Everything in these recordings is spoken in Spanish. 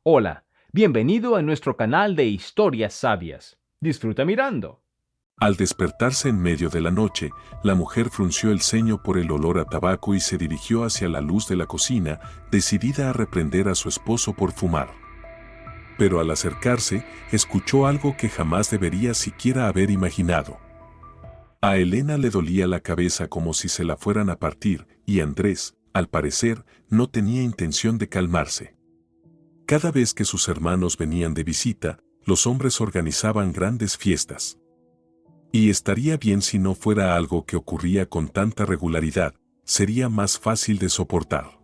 Hola, bienvenido a nuestro canal de historias sabias. Disfruta mirando. Al despertarse en medio de la noche, la mujer frunció el ceño por el olor a tabaco y se dirigió hacia la luz de la cocina, decidida a reprender a su esposo por fumar. Pero al acercarse, escuchó algo que jamás debería siquiera haber imaginado. A Elena le dolía la cabeza como si se la fueran a partir, y Andrés, al parecer, no tenía intención de calmarse. Cada vez que sus hermanos venían de visita, los hombres organizaban grandes fiestas. Y estaría bien si no fuera algo que ocurría con tanta regularidad, sería más fácil de soportar.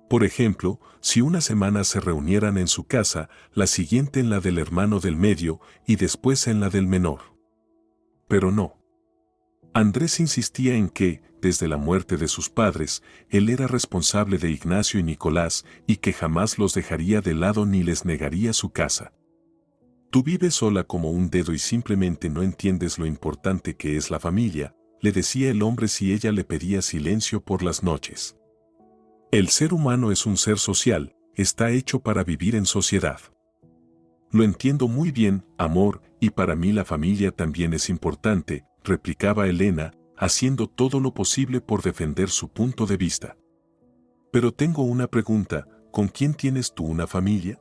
Por ejemplo, si una semana se reunieran en su casa, la siguiente en la del hermano del medio y después en la del menor. Pero no. Andrés insistía en que, desde la muerte de sus padres, él era responsable de Ignacio y Nicolás y que jamás los dejaría de lado ni les negaría su casa. Tú vives sola como un dedo y simplemente no entiendes lo importante que es la familia, le decía el hombre si ella le pedía silencio por las noches. El ser humano es un ser social, está hecho para vivir en sociedad. Lo entiendo muy bien, amor, y para mí la familia también es importante, replicaba Elena, haciendo todo lo posible por defender su punto de vista. Pero tengo una pregunta, ¿con quién tienes tú una familia?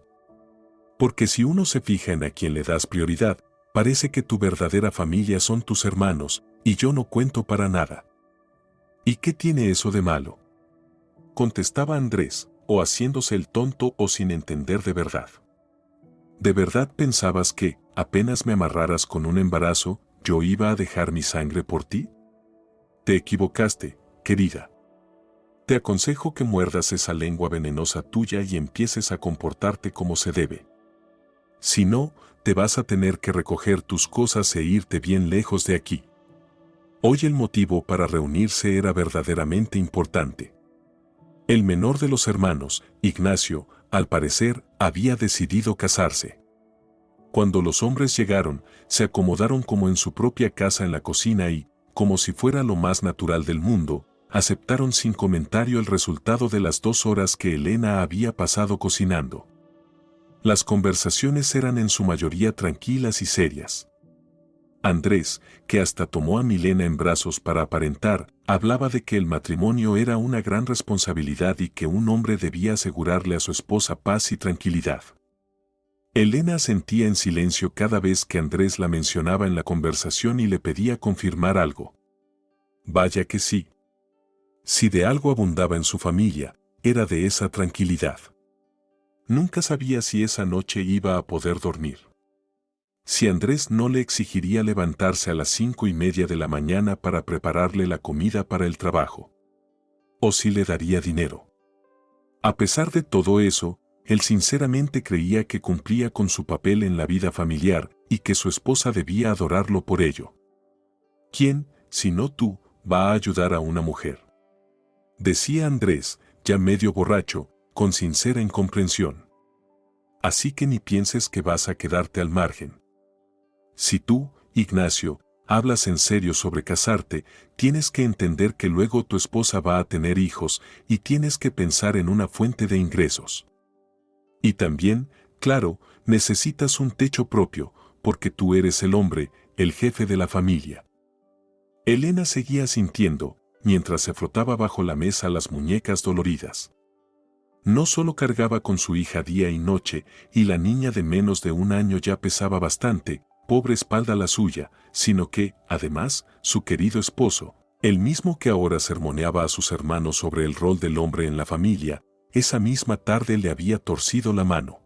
Porque si uno se fija en a quién le das prioridad, parece que tu verdadera familia son tus hermanos, y yo no cuento para nada. ¿Y qué tiene eso de malo? Contestaba Andrés, o haciéndose el tonto o sin entender de verdad. ¿De verdad pensabas que, apenas me amarraras con un embarazo, yo iba a dejar mi sangre por ti? Te equivocaste, querida. Te aconsejo que muerdas esa lengua venenosa tuya y empieces a comportarte como se debe. Si no, te vas a tener que recoger tus cosas e irte bien lejos de aquí. Hoy el motivo para reunirse era verdaderamente importante. El menor de los hermanos, Ignacio, al parecer, había decidido casarse. Cuando los hombres llegaron, se acomodaron como en su propia casa en la cocina y, como si fuera lo más natural del mundo, aceptaron sin comentario el resultado de las 2 horas que Elena había pasado cocinando. Las conversaciones eran en su mayoría tranquilas y serias. Andrés, que hasta tomó a Milena en brazos para aparentar, hablaba de que el matrimonio era una gran responsabilidad y que un hombre debía asegurarle a su esposa paz y tranquilidad. Elena asentía en silencio cada vez que Andrés la mencionaba en la conversación y le pedía confirmar algo. Vaya que sí. Si de algo abundaba en su familia, era de esa tranquilidad. Nunca sabía si esa noche iba a poder dormir. Si Andrés no le exigiría levantarse a las 5:30 de la mañana para prepararle la comida para el trabajo. O si le daría dinero. A pesar de todo eso, él sinceramente creía que cumplía con su papel en la vida familiar y que su esposa debía adorarlo por ello. ¿Quién, si no tú, va a ayudar a una mujer? Decía Andrés, ya medio borracho, con sincera incomprensión. Así que ni pienses que vas a quedarte al margen. Si tú, Ignacio, hablas en serio sobre casarte, tienes que entender que luego tu esposa va a tener hijos y tienes que pensar en una fuente de ingresos. Y también, claro, necesitas un techo propio, porque tú eres el hombre, el jefe de la familia. Elena seguía sintiendo, mientras se frotaba bajo la mesa las muñecas doloridas. No solo cargaba con su hija día y noche, y la niña de menos de 1 año ya pesaba bastante, pobre espalda la suya, sino que, además, su querido esposo, el mismo que ahora sermoneaba a sus hermanos sobre el rol del hombre en la familia, esa misma tarde le había torcido la mano.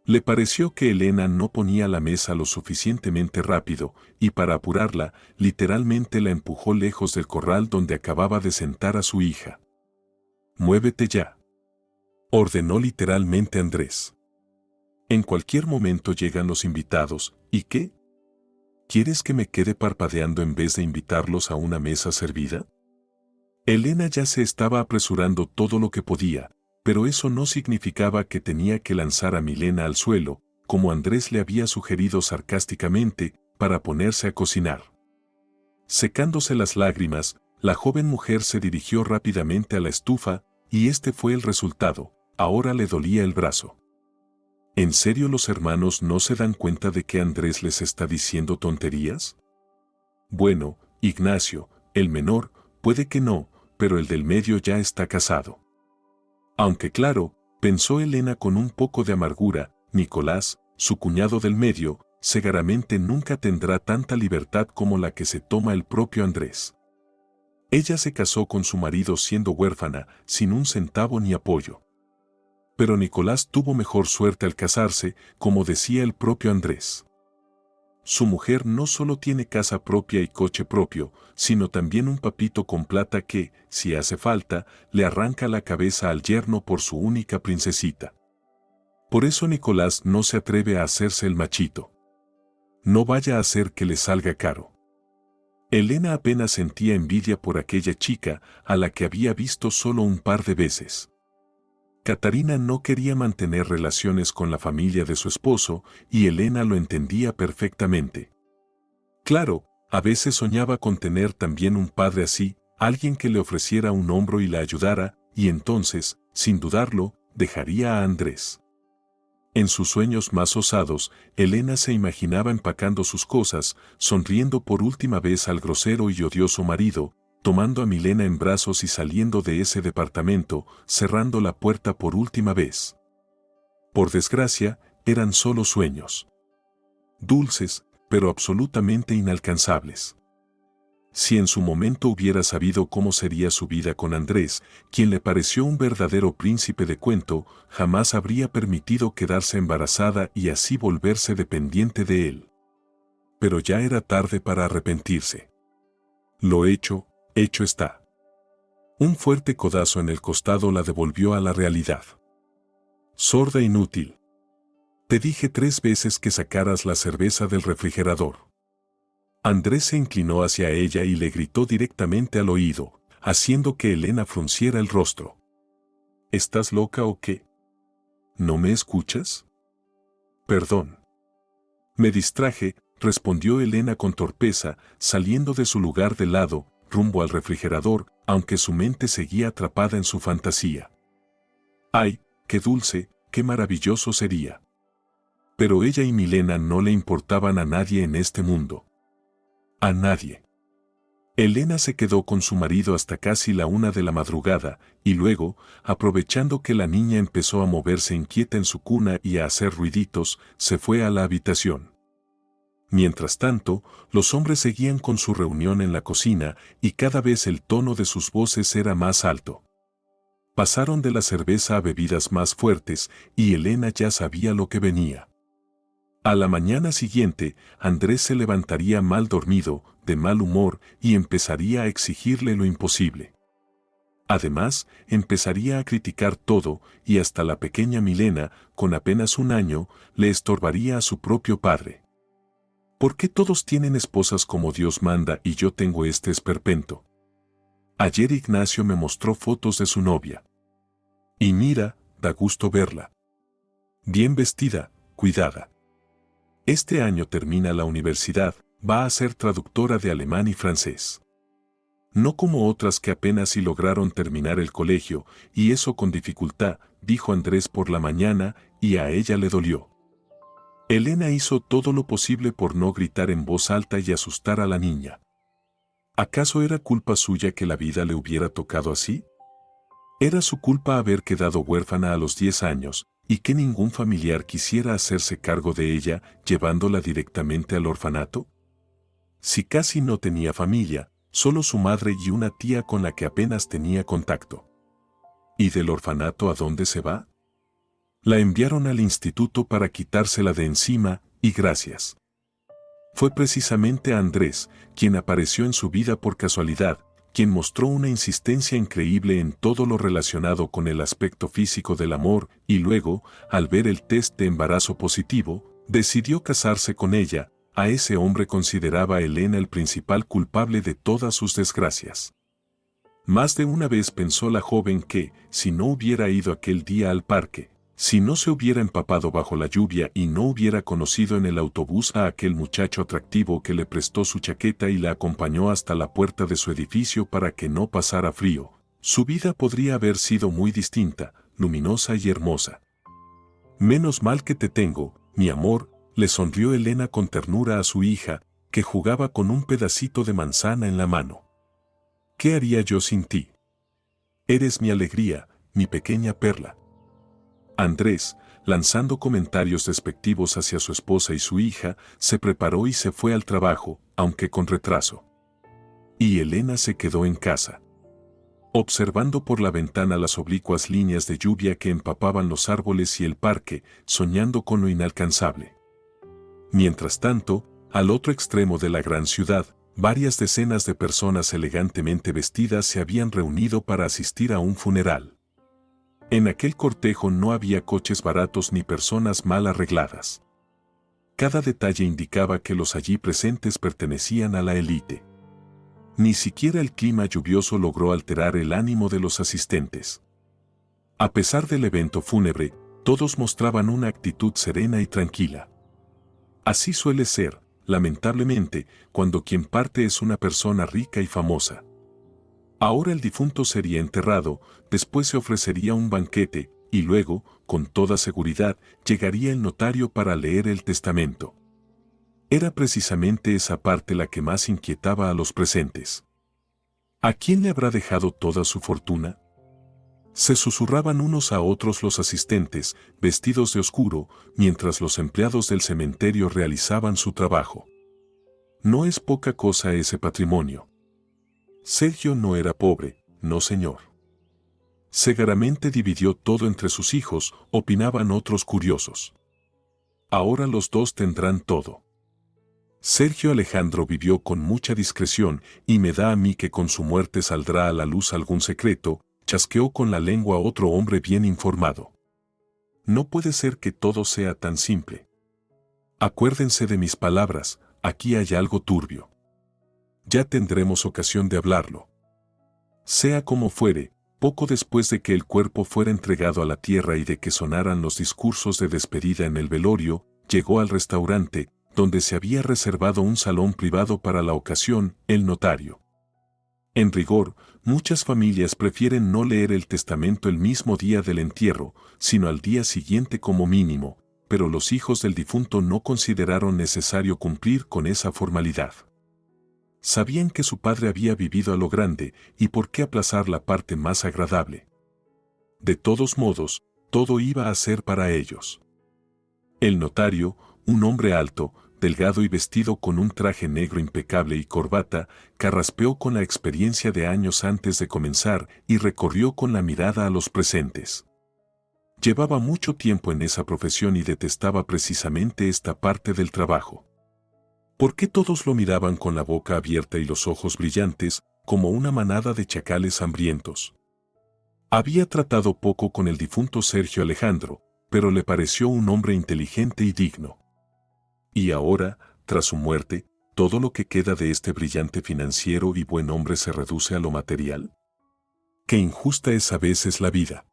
Le pareció que Elena no ponía la mesa lo suficientemente rápido, y para apurarla, literalmente la empujó lejos del corral donde acababa de sentar a su hija. «Muévete ya», ordenó literalmente Andrés. En cualquier momento llegan los invitados, ¿y qué? ¿Quieres que me quede parpadeando en vez de invitarlos a una mesa servida? Elena ya se estaba apresurando todo lo que podía, pero eso no significaba que tenía que lanzar a Milena al suelo, como Andrés le había sugerido sarcásticamente, para ponerse a cocinar. Secándose las lágrimas, la joven mujer se dirigió rápidamente a la estufa, y este fue el resultado, ahora le dolía el brazo. ¿En serio los hermanos no se dan cuenta de que Andrés les está diciendo tonterías? Bueno, Ignacio, el menor, puede que no, pero el del medio ya está casado. Aunque claro, pensó Elena con un poco de amargura, Nicolás, su cuñado del medio, seguramente nunca tendrá tanta libertad como la que se toma el propio Andrés. Ella se casó con su marido siendo huérfana, sin un centavo ni apoyo. Pero Nicolás tuvo mejor suerte al casarse, como decía el propio Andrés. Su mujer no solo tiene casa propia y coche propio, sino también un papito con plata que, si hace falta, le arranca la cabeza al yerno por su única princesita. Por eso Nicolás no se atreve a hacerse el machito. No vaya a hacer que le salga caro. Elena apenas sentía envidia por aquella chica, a la que había visto solo un par de veces. Catarina no quería mantener relaciones con la familia de su esposo, y Elena lo entendía perfectamente. Claro, a veces soñaba con tener también un padre así, alguien que le ofreciera un hombro y la ayudara, y entonces, sin dudarlo, dejaría a Andrés. En sus sueños más osados, Elena se imaginaba empacando sus cosas, sonriendo por última vez al grosero y odioso marido, tomando a Milena en brazos y saliendo de ese departamento, cerrando la puerta por última vez. Por desgracia, eran solo sueños. Dulces, pero absolutamente inalcanzables. Si en su momento hubiera sabido cómo sería su vida con Andrés, quien le pareció un verdadero príncipe de cuento, jamás habría permitido quedarse embarazada y así volverse dependiente de él. Pero ya era tarde para arrepentirse. Lo hecho está. Un fuerte codazo en el costado la devolvió a la realidad. Sorda inútil. Te dije 3 veces que sacaras la cerveza del refrigerador. Andrés se inclinó hacia ella y le gritó directamente al oído, haciendo que Elena frunciera el rostro. ¿Estás loca o qué? ¿No me escuchas? Perdón. Me distraje, respondió Elena con torpeza, saliendo de su lugar de lado, rumbo al refrigerador, aunque su mente seguía atrapada en su fantasía. ¡Ay, qué dulce, qué maravilloso sería! Pero ella y Milena no le importaban a nadie en este mundo. A nadie. Elena se quedó con su marido hasta casi la 1 de la madrugada, y luego, aprovechando que la niña empezó a moverse inquieta en su cuna y a hacer ruiditos, se fue a la habitación. Mientras tanto, los hombres seguían con su reunión en la cocina y cada vez el tono de sus voces era más alto. Pasaron de la cerveza a bebidas más fuertes y Elena ya sabía lo que venía. A la mañana siguiente, Andrés se levantaría mal dormido, de mal humor y empezaría a exigirle lo imposible. Además, empezaría a criticar todo y hasta la pequeña Milena, con apenas 1 año, le estorbaría a su propio padre. ¿Por qué todos tienen esposas como Dios manda y yo tengo este esperpento? Ayer Ignacio me mostró fotos de su novia. Y mira, da gusto verla. Bien vestida, cuidada. Este año termina la universidad, va a ser traductora de alemán y francés. No como otras que apenas si lograron terminar el colegio, y eso con dificultad, dijo Andrés por la mañana, y a ella le dolió. Elena hizo todo lo posible por no gritar en voz alta y asustar a la niña. ¿Acaso era culpa suya que la vida le hubiera tocado así? ¿Era su culpa haber quedado huérfana a los 10 años, y que ningún familiar quisiera hacerse cargo de ella, llevándola directamente al orfanato? Si casi no tenía familia, solo su madre y una tía con la que apenas tenía contacto. ¿Y del orfanato a dónde se va? La enviaron al instituto para quitársela de encima, y gracias. Fue precisamente Andrés, quien apareció en su vida por casualidad, quien mostró una insistencia increíble en todo lo relacionado con el aspecto físico del amor, y luego, al ver el test de embarazo positivo, decidió casarse con ella. A ese hombre consideraba Elena el principal culpable de todas sus desgracias. Más de una vez pensó la joven que, si no hubiera ido aquel día al parque, si no se hubiera empapado bajo la lluvia y no hubiera conocido en el autobús a aquel muchacho atractivo que le prestó su chaqueta y la acompañó hasta la puerta de su edificio para que no pasara frío, su vida podría haber sido muy distinta, luminosa y hermosa. Menos mal que te tengo, mi amor, le sonrió Elena con ternura a su hija, que jugaba con un pedacito de manzana en la mano. ¿Qué haría yo sin ti? Eres mi alegría, mi pequeña perla. Andrés, lanzando comentarios despectivos hacia su esposa y su hija, se preparó y se fue al trabajo, aunque con retraso. Y Elena se quedó en casa, observando por la ventana las oblicuas líneas de lluvia que empapaban los árboles y el parque, soñando con lo inalcanzable. Mientras tanto, al otro extremo de la gran ciudad, varias decenas de personas elegantemente vestidas se habían reunido para asistir a un funeral. En aquel cortejo no había coches baratos ni personas mal arregladas. Cada detalle indicaba que los allí presentes pertenecían a la élite. Ni siquiera el clima lluvioso logró alterar el ánimo de los asistentes. A pesar del evento fúnebre, todos mostraban una actitud serena y tranquila. Así suele ser, lamentablemente, cuando quien parte es una persona rica y famosa. Ahora el difunto sería enterrado, después se ofrecería un banquete, y luego, con toda seguridad, llegaría el notario para leer el testamento. Era precisamente esa parte la que más inquietaba a los presentes. ¿A quién le habrá dejado toda su fortuna? Se susurraban unos a otros los asistentes, vestidos de oscuro, mientras los empleados del cementerio realizaban su trabajo. No es poca cosa ese patrimonio. Sergio no era pobre, no señor. Segaramente dividió todo entre sus hijos, opinaban otros curiosos. Ahora los dos tendrán todo. Sergio Alejandro vivió con mucha discreción y me da a mí que con su muerte saldrá a la luz algún secreto, chasqueó con la lengua otro hombre bien informado. No puede ser que todo sea tan simple. Acuérdense de mis palabras, aquí hay algo turbio. Ya tendremos ocasión de hablarlo. Sea como fuere, poco después de que el cuerpo fuera entregado a la tierra y de que sonaran los discursos de despedida en el velorio, llegó al restaurante, donde se había reservado un salón privado para la ocasión, el notario. En rigor, muchas familias prefieren no leer el testamento el mismo día del entierro, sino al día siguiente como mínimo, pero los hijos del difunto no consideraron necesario cumplir con esa formalidad. Sabían que su padre había vivido a lo grande, y por qué aplazar la parte más agradable. De todos modos, todo iba a ser para ellos. El notario, un hombre alto, delgado y vestido con un traje negro impecable y corbata, carraspeó con la experiencia de años antes de comenzar y recorrió con la mirada a los presentes. Llevaba mucho tiempo en esa profesión y detestaba precisamente esta parte del trabajo. ¿Por qué todos lo miraban con la boca abierta y los ojos brillantes, como una manada de chacales hambrientos? Había tratado poco con el difunto Sergio Alejandro, pero le pareció un hombre inteligente y digno. Y ahora, tras su muerte, ¿todo lo que queda de este brillante financiero y buen hombre se reduce a lo material? Qué injusta es a veces la vida.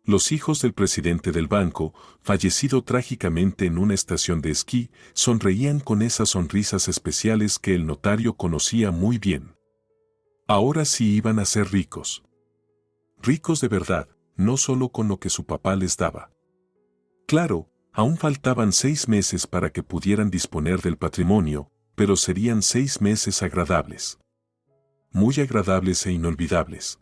Los hijos del presidente del banco, fallecido trágicamente en una estación de esquí, sonreían con esas sonrisas especiales que el notario conocía muy bien. Ahora sí iban a ser ricos. Ricos de verdad, no solo con lo que su papá les daba. Claro, aún faltaban 6 meses para que pudieran disponer del patrimonio, pero serían 6 meses agradables. Muy agradables e inolvidables.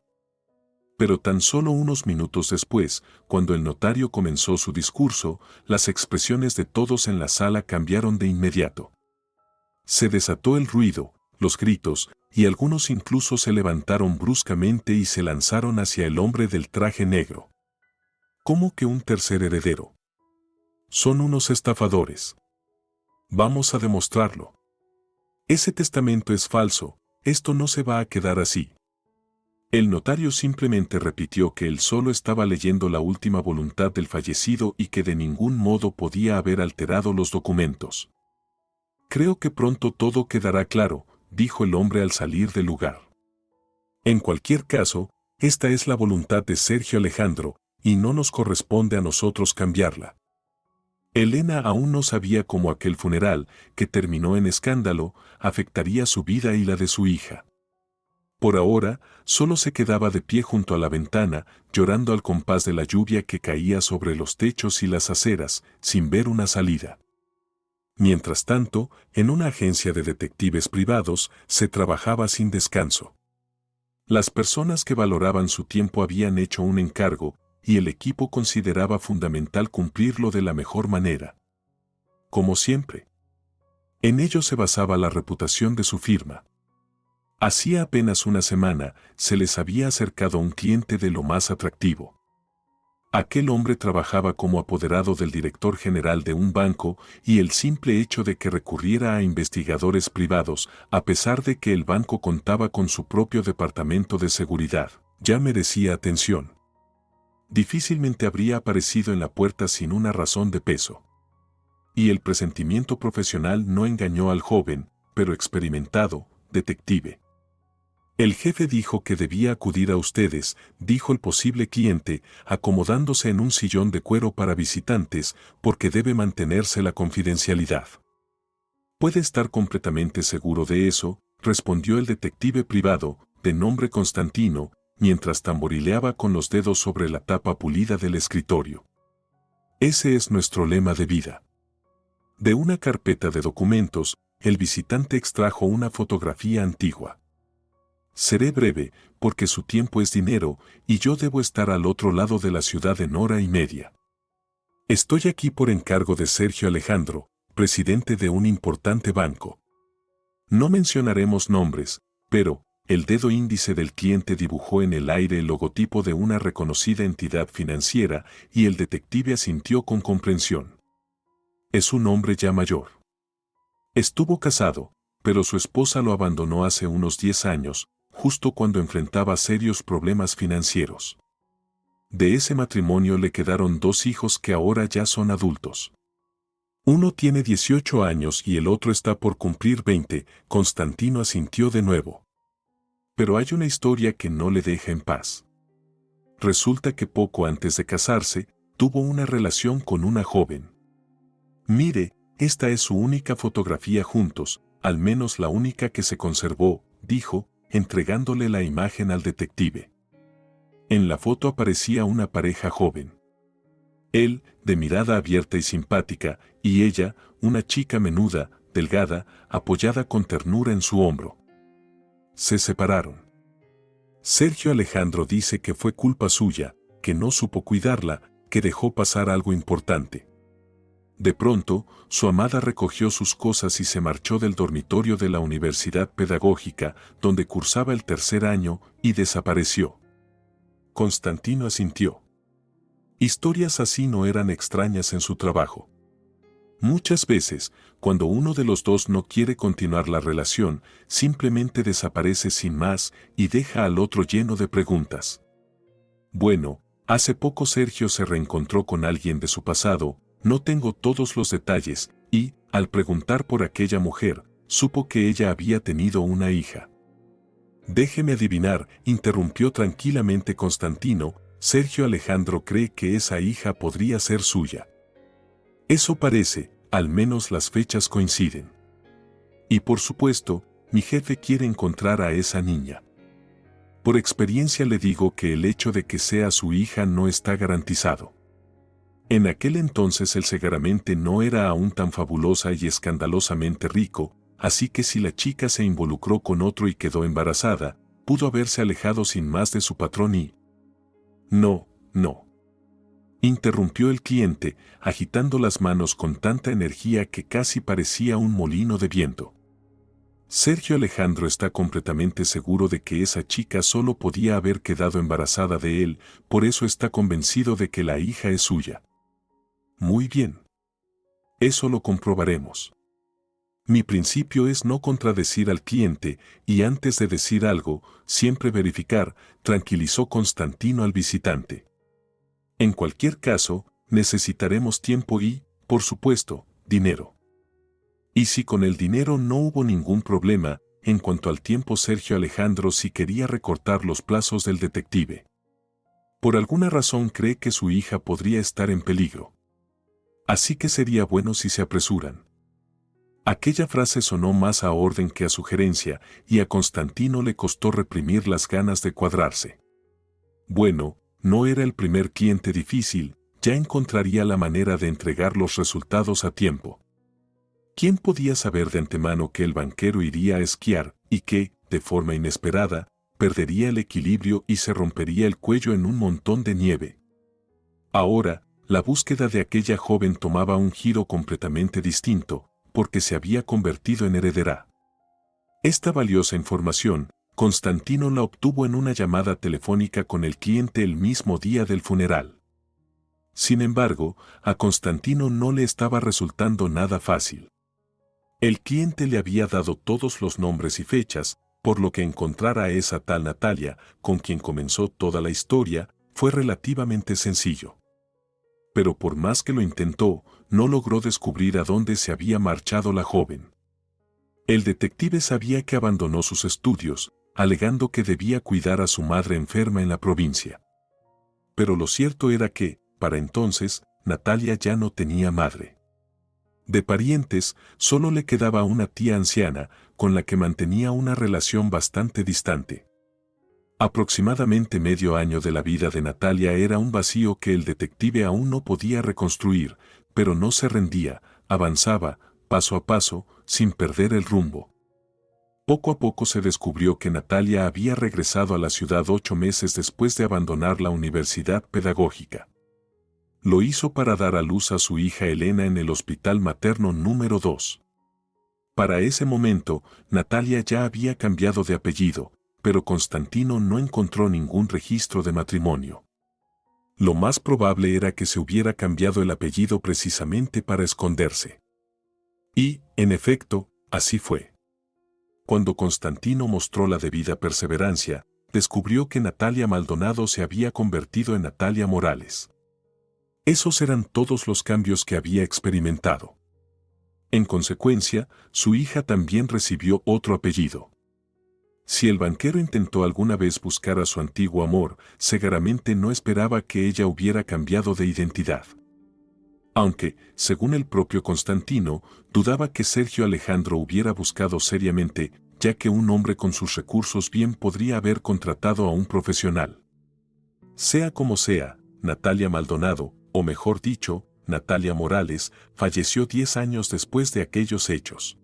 Pero tan solo unos minutos después, cuando el notario comenzó su discurso, las expresiones de todos en la sala cambiaron de inmediato. Se desató el ruido, los gritos, y algunos incluso se levantaron bruscamente y se lanzaron hacia el hombre del traje negro. ¿Cómo que un tercer heredero? Son unos estafadores. Vamos a demostrarlo. Ese testamento es falso, esto no se va a quedar así. El notario simplemente repitió que él solo estaba leyendo la última voluntad del fallecido y que de ningún modo podía haber alterado los documentos. Creo que pronto todo quedará claro, dijo el hombre al salir del lugar. En cualquier caso, esta es la voluntad de Sergio Alejandro, y no nos corresponde a nosotros cambiarla. Elena aún no sabía cómo aquel funeral, que terminó en escándalo, afectaría su vida y la de su hija. Por ahora, solo se quedaba de pie junto a la ventana, llorando al compás de la lluvia que caía sobre los techos y las aceras, sin ver una salida. Mientras tanto, en una agencia de detectives privados, se trabajaba sin descanso. Las personas que valoraban su tiempo habían hecho un encargo, y el equipo consideraba fundamental cumplirlo de la mejor manera. Como siempre. En ello se basaba la reputación de su firma. Hacía apenas una semana, se les había acercado un cliente de lo más atractivo. Aquel hombre trabajaba como apoderado del director general de un banco y el simple hecho de que recurriera a investigadores privados, a pesar de que el banco contaba con su propio departamento de seguridad, ya merecía atención. Difícilmente habría aparecido en la puerta sin una razón de peso. Y el presentimiento profesional no engañó al joven, pero experimentado, detective. El jefe dijo que debía acudir a ustedes, dijo el posible cliente, acomodándose en un sillón de cuero para visitantes, porque debe mantenerse la confidencialidad. Puede estar completamente seguro de eso, respondió el detective privado, de nombre Constantino, mientras tamborileaba con los dedos sobre la tapa pulida del escritorio. Ese es nuestro lema de vida. De una carpeta de documentos, el visitante extrajo una fotografía antigua. Seré breve, porque su tiempo es dinero, y yo debo estar al otro lado de la ciudad en hora y media. Estoy aquí por encargo de Sergio Alejandro, presidente de un importante banco. No mencionaremos nombres, pero el dedo índice del cliente dibujó en el aire el logotipo de una reconocida entidad financiera y el detective asintió con comprensión. Es un hombre ya mayor. Estuvo casado, pero su esposa lo abandonó hace unos 10 años, justo cuando enfrentaba serios problemas financieros. De ese matrimonio le quedaron 2 hijos que ahora ya son adultos. Uno tiene 18 años y el otro está por cumplir 20, Constantino asintió de nuevo. Pero hay una historia que no le deja en paz. Resulta que poco antes de casarse, tuvo una relación con una joven. Mire, esta es su única fotografía juntos, al menos la única que se conservó, dijo, entregándole la imagen al detective. En la foto aparecía una pareja joven. Él, de mirada abierta y simpática, y ella, una chica menuda, delgada, apoyada con ternura en su hombro. Se separaron. Sergio Alejandro dice que fue culpa suya, que no supo cuidarla, que dejó pasar algo importante. De pronto, su amada recogió sus cosas y se marchó del dormitorio de la Universidad Pedagógica, donde cursaba el 3er año, y desapareció. Constantino asintió. Historias así no eran extrañas en su trabajo. Muchas veces, cuando uno de los dos no quiere continuar la relación, simplemente desaparece sin más y deja al otro lleno de preguntas. Bueno, hace poco Sergio se reencontró con alguien de su pasado, no tengo todos los detalles, y, al preguntar por aquella mujer, supo que ella había tenido una hija. Déjeme adivinar, interrumpió tranquilamente Constantino, Sergio Alejandro cree que esa hija podría ser suya. Eso parece, al menos las fechas coinciden. Y por supuesto, mi jefe quiere encontrar a esa niña. Por experiencia le digo que el hecho de que sea su hija no está garantizado. En aquel entonces el Segaramente no era aún tan fabulosa y escandalosamente rico, así que si la chica se involucró con otro y quedó embarazada, pudo haberse alejado sin más de su patrón y... No, no. Interrumpió el cliente, agitando las manos con tanta energía que casi parecía un molino de viento. Sergio Alejandro está completamente seguro de que esa chica solo podía haber quedado embarazada de él, por eso está convencido de que la hija es suya. Muy bien. Eso lo comprobaremos. Mi principio es no contradecir al cliente y antes de decir algo, siempre verificar, tranquilizó Constantino al visitante. En cualquier caso, necesitaremos tiempo y, por supuesto, dinero. Y si con el dinero no hubo ningún problema, en cuanto al tiempo Sergio Alejandro sí quería recortar los plazos del detective. Por alguna razón cree que su hija podría estar en peligro. Así que sería bueno si se apresuran. Aquella frase sonó más a orden que a sugerencia, y a Constantino le costó reprimir las ganas de cuadrarse. Bueno, no era el primer cliente difícil, ya encontraría la manera de entregar los resultados a tiempo. ¿Quién podía saber de antemano que el banquero iría a esquiar y que, de forma inesperada, perdería el equilibrio y se rompería el cuello en un montón de nieve? Ahora, la búsqueda de aquella joven tomaba un giro completamente distinto, porque se había convertido en heredera. Esta valiosa información, Constantino la obtuvo en una llamada telefónica con el cliente el mismo día del funeral. Sin embargo, a Constantino no le estaba resultando nada fácil. El cliente le había dado todos los nombres y fechas, por lo que encontrar a esa tal Natalia, con quien comenzó toda la historia, fue relativamente sencillo. Pero por más que lo intentó, no logró descubrir a dónde se había marchado la joven. El detective sabía que abandonó sus estudios, alegando que debía cuidar a su madre enferma en la provincia. Pero lo cierto era que, para entonces, Natalia ya no tenía madre. De parientes, solo le quedaba una tía anciana, con la que mantenía una relación bastante distante. Aproximadamente medio año de la vida de Natalia era un vacío que el detective aún no podía reconstruir, pero no se rendía, avanzaba, paso a paso, sin perder el rumbo. Poco a poco se descubrió que Natalia había regresado a la ciudad 8 meses después de abandonar la universidad pedagógica. Lo hizo para dar a luz a su hija Elena en el hospital materno número 2. Para ese momento, Natalia ya había cambiado de apellido, pero Constantino no encontró ningún registro de matrimonio. Lo más probable era que se hubiera cambiado el apellido precisamente para esconderse. Y, en efecto, así fue. Cuando Constantino mostró la debida perseverancia, descubrió que Natalia Maldonado se había convertido en Natalia Morales. Esos eran todos los cambios que había experimentado. En consecuencia, su hija también recibió otro apellido. Si el banquero intentó alguna vez buscar a su antiguo amor, seguramente no esperaba que ella hubiera cambiado de identidad. Aunque, según el propio Constantino, dudaba que Sergio Alejandro hubiera buscado seriamente, ya que un hombre con sus recursos bien podría haber contratado a un profesional. Sea como sea, Natalia Maldonado, o mejor dicho, Natalia Morales, falleció 10 años después de aquellos hechos.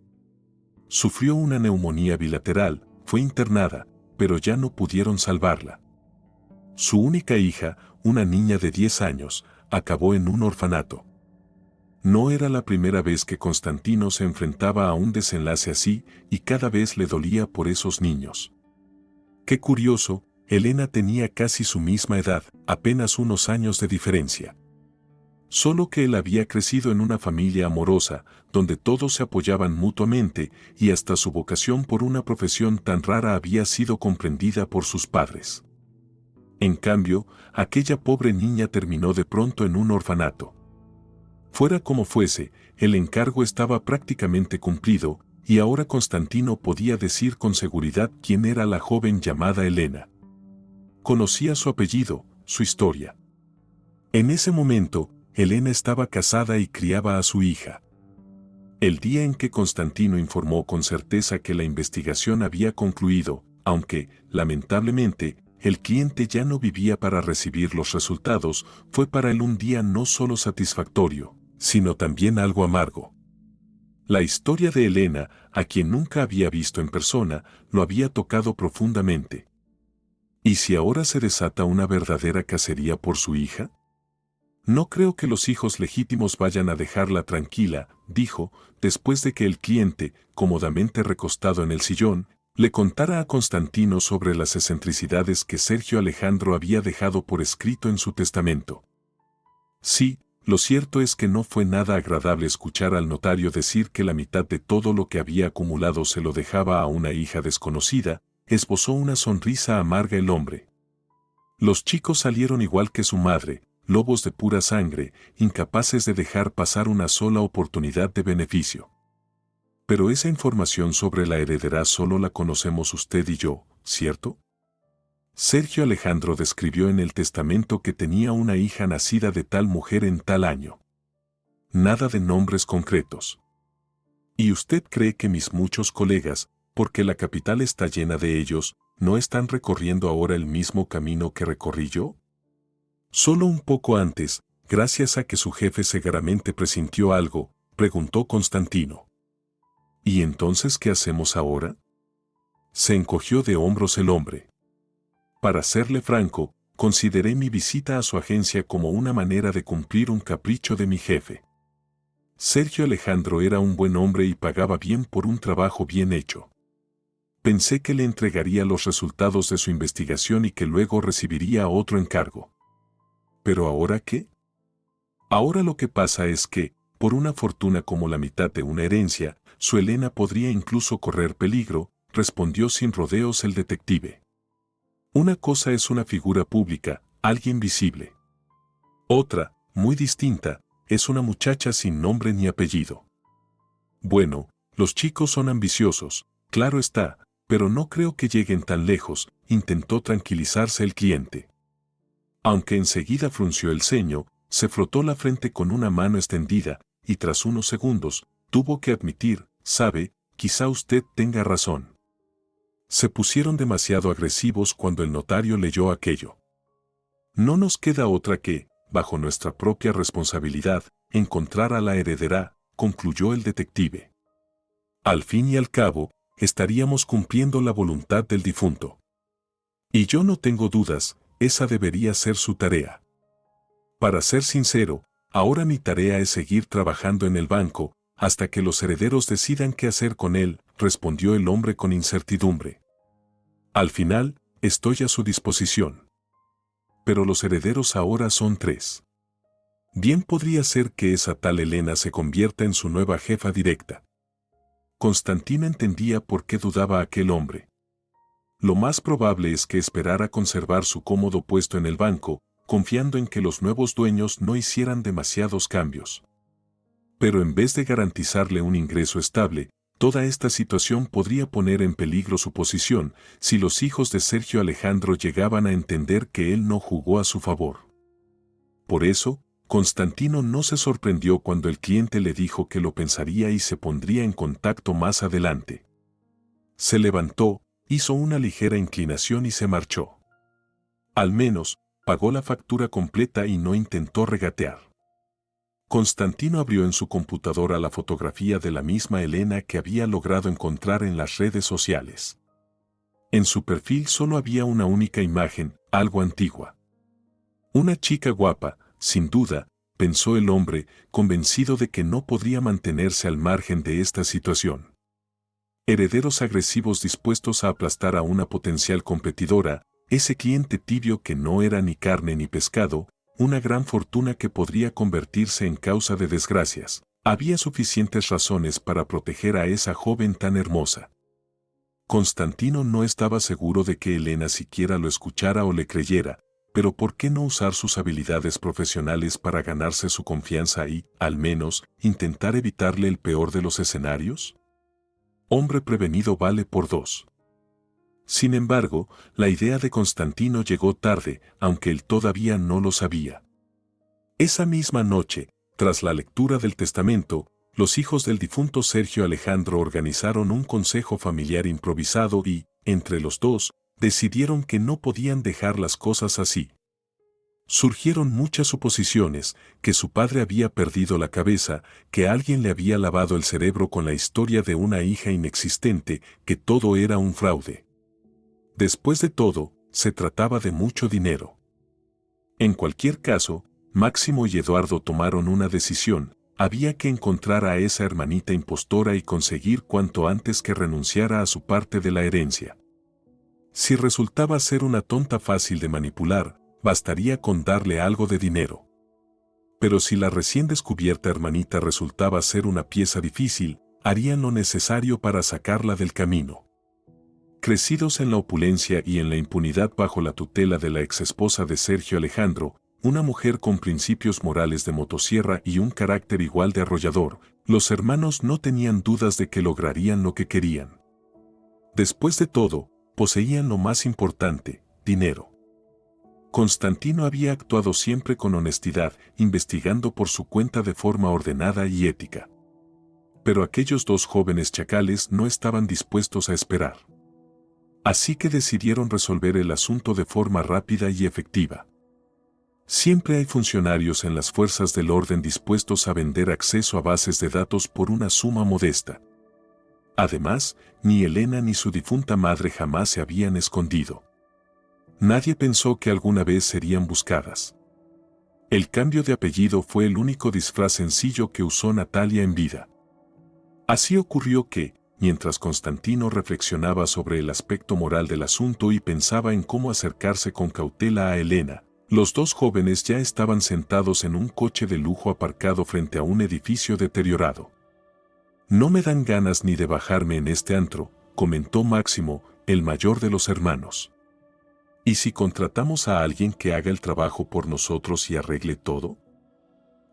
Sufrió una neumonía bilateral, fue internada, pero ya no pudieron salvarla. Su única hija, una niña de 10 años, acabó en un orfanato. No era la primera vez que Constantino se enfrentaba a un desenlace así, y cada vez le dolía por esos niños. Qué curioso, Elena tenía casi su misma edad, apenas unos años de diferencia. Solo que él había crecido en una familia amorosa, donde todos se apoyaban mutuamente, y hasta su vocación por una profesión tan rara había sido comprendida por sus padres. En cambio, aquella pobre niña terminó de pronto en un orfanato. Fuera como fuese, el encargo estaba prácticamente cumplido, y ahora Constantino podía decir con seguridad quién era la joven llamada Elena. Conocía su apellido, su historia. En ese momento, Elena estaba casada y criaba a su hija. El día en que Constantino informó con certeza que la investigación había concluido, aunque, lamentablemente, el cliente ya no vivía para recibir los resultados, fue para él un día no solo satisfactorio, sino también algo amargo. La historia de Elena, a quien nunca había visto en persona, lo había tocado profundamente. ¿Y si ahora se desata una verdadera cacería por su hija? No creo que los hijos legítimos vayan a dejarla tranquila, dijo, después de que el cliente, cómodamente recostado en el sillón, le contara a Constantino sobre las excentricidades que Sergio Alejandro había dejado por escrito en su testamento. Sí, lo cierto es que no fue nada agradable escuchar al notario decir que la mitad de todo lo que había acumulado se lo dejaba a una hija desconocida. Esbozó una sonrisa amarga el hombre. Los chicos salieron igual que su madre, lobos de pura sangre, incapaces de dejar pasar una sola oportunidad de beneficio. Pero esa información sobre la heredera solo la conocemos usted y yo, ¿cierto? Sergio Alejandro describió en el testamento que tenía una hija nacida de tal mujer en tal año. Nada de nombres concretos. ¿Y usted cree que mis muchos colegas, porque la capital está llena de ellos, no están recorriendo ahora el mismo camino que recorrí yo? Solo un poco antes, gracias a que su jefe seguramente presintió algo, preguntó Constantino. ¿Y entonces qué hacemos ahora? Se encogió de hombros el hombre. Para serle franco, consideré mi visita a su agencia como una manera de cumplir un capricho de mi jefe. Sergio Alejandro era un buen hombre y pagaba bien por un trabajo bien hecho. Pensé que le entregaría los resultados de su investigación y que luego recibiría otro encargo. ¿Pero ahora qué? Ahora lo que pasa es que, por una fortuna como la mitad de una herencia, su Elena podría incluso correr peligro, respondió sin rodeos el detective. Una cosa es una figura pública, alguien visible. Otra, muy distinta, es una muchacha sin nombre ni apellido. Bueno, los chicos son ambiciosos, claro está, pero no creo que lleguen tan lejos, intentó tranquilizarse el cliente. Aunque enseguida frunció el ceño, se frotó la frente con una mano extendida, y tras unos segundos, tuvo que admitir, sabe, quizá usted tenga razón. Se pusieron demasiado agresivos cuando el notario leyó aquello. No nos queda otra que, bajo nuestra propia responsabilidad, encontrar a la heredera, concluyó el detective. Al fin y al cabo, estaríamos cumpliendo la voluntad del difunto. Y yo no tengo dudas, esa debería ser su tarea. Para ser sincero, ahora mi tarea es seguir trabajando en el banco, hasta que los herederos decidan qué hacer con él, respondió el hombre con incertidumbre. Al final, estoy a su disposición. Pero los herederos ahora son 3. Bien podría ser que esa tal Elena se convierta en su nueva jefa directa. Constantino entendía por qué dudaba aquel hombre. Lo más probable es que esperara conservar su cómodo puesto en el banco, confiando en que los nuevos dueños no hicieran demasiados cambios. Pero en vez de garantizarle un ingreso estable, toda esta situación podría poner en peligro su posición si los hijos de Sergio Alejandro llegaban a entender que él no jugó a su favor. Por eso, Constantino no se sorprendió cuando el cliente le dijo que lo pensaría y se pondría en contacto más adelante. Se levantó, hizo una ligera inclinación y se marchó. Al menos, pagó la factura completa y no intentó regatear. Constantino abrió en su computadora la fotografía de la misma Elena que había logrado encontrar en las redes sociales. En su perfil solo había una única imagen, algo antigua. Una chica guapa, sin duda, pensó el hombre, convencido de que no podría mantenerse al margen de esta situación. Herederos agresivos dispuestos a aplastar a una potencial competidora, ese cliente tibio que no era ni carne ni pescado, una gran fortuna que podría convertirse en causa de desgracias. Había suficientes razones para proteger a esa joven tan hermosa. Constantino no estaba seguro de que Elena siquiera lo escuchara o le creyera, pero ¿por qué no usar sus habilidades profesionales para ganarse su confianza y, al menos, intentar evitarle el peor de los escenarios? Hombre prevenido vale por 2. Sin embargo, la idea de Constantino llegó tarde, aunque él todavía no lo sabía. Esa misma noche, tras la lectura del testamento, los hijos del difunto Sergio Alejandro organizaron un consejo familiar improvisado y, entre los dos, decidieron que no podían dejar las cosas así. Surgieron muchas suposiciones, que su padre había perdido la cabeza, que alguien le había lavado el cerebro con la historia de una hija inexistente, que todo era un fraude. Después de todo, se trataba de mucho dinero. En cualquier caso, Máximo y Eduardo tomaron una decisión: había que encontrar a esa hermanita impostora y conseguir cuanto antes que renunciara a su parte de la herencia. Si resultaba ser una tonta fácil de manipular, bastaría con darle algo de dinero. Pero si la recién descubierta hermanita resultaba ser una pieza difícil, harían lo necesario para sacarla del camino. Crecidos en la opulencia y en la impunidad bajo la tutela de la exesposa de Sergio Alejandro, una mujer con principios morales de motosierra y un carácter igual de arrollador, los hermanos no tenían dudas de que lograrían lo que querían. Después de todo, poseían lo más importante: dinero. Constantino había actuado siempre con honestidad, investigando por su cuenta de forma ordenada y ética. Pero aquellos dos jóvenes chacales no estaban dispuestos a esperar. Así que decidieron resolver el asunto de forma rápida y efectiva. Siempre hay funcionarios en las fuerzas del orden dispuestos a vender acceso a bases de datos por una suma modesta. Además, ni Elena ni su difunta madre jamás se habían escondido. Nadie pensó que alguna vez serían buscadas. El cambio de apellido fue el único disfraz sencillo que usó Natalia en vida. Así ocurrió que, mientras Constantino reflexionaba sobre el aspecto moral del asunto y pensaba en cómo acercarse con cautela a Elena, los dos jóvenes ya estaban sentados en un coche de lujo aparcado frente a un edificio deteriorado. «No me dan ganas ni de bajarme en este antro», comentó Máximo, el mayor de los hermanos. ¿Y si contratamos a alguien que haga el trabajo por nosotros y arregle todo?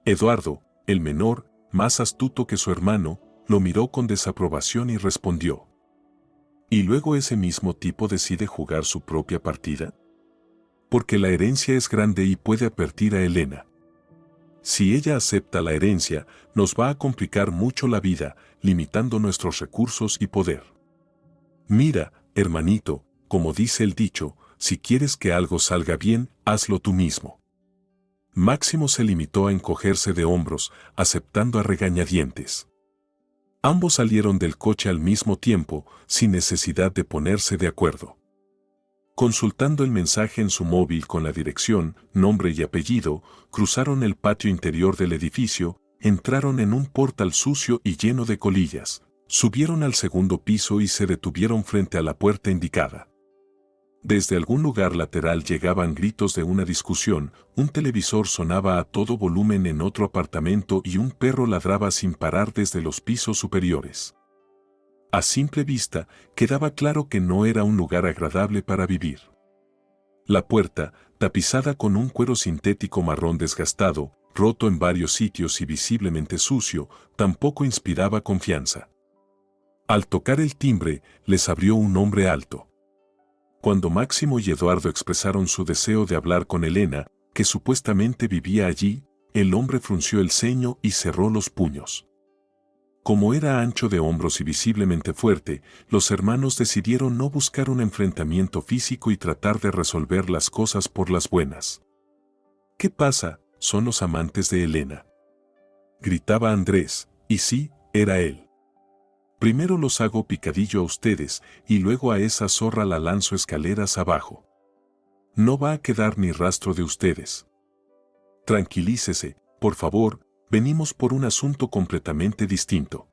Eduardo, el menor, más astuto que su hermano, lo miró con desaprobación y respondió: ¿y luego ese mismo tipo decide jugar su propia partida? Porque la herencia es grande y puede advertir a Elena. Si ella acepta la herencia, nos va a complicar mucho la vida, limitando nuestros recursos y poder. Mira, hermanito, como dice el dicho, si quieres que algo salga bien, hazlo tú mismo. Máximo se limitó a encogerse de hombros, aceptando a regañadientes. Ambos salieron del coche al mismo tiempo, sin necesidad de ponerse de acuerdo. Consultando el mensaje en su móvil con la dirección, nombre y apellido, cruzaron el patio interior del edificio, entraron en un portal sucio y lleno de colillas, subieron al segundo piso y se detuvieron frente a la puerta indicada. Desde algún lugar lateral llegaban gritos de una discusión, un televisor sonaba a todo volumen en otro apartamento y un perro ladraba sin parar desde los pisos superiores. A simple vista, quedaba claro que no era un lugar agradable para vivir. La puerta, tapizada con un cuero sintético marrón desgastado, roto en varios sitios y visiblemente sucio, tampoco inspiraba confianza. Al tocar el timbre, les abrió un hombre alto. Cuando Máximo y Eduardo expresaron su deseo de hablar con Elena, que supuestamente vivía allí, el hombre frunció el ceño y cerró los puños. Como era ancho de hombros y visiblemente fuerte, los hermanos decidieron no buscar un enfrentamiento físico y tratar de resolver las cosas por las buenas. ¿Qué pasa? ¿Son los amantes de Elena?, gritaba Andrés, y sí, era él. Primero los hago picadillo a ustedes, y luego a esa zorra la lanzo escaleras abajo. No va a quedar ni rastro de ustedes. Tranquilícese, por favor, venimos por un asunto completamente distinto.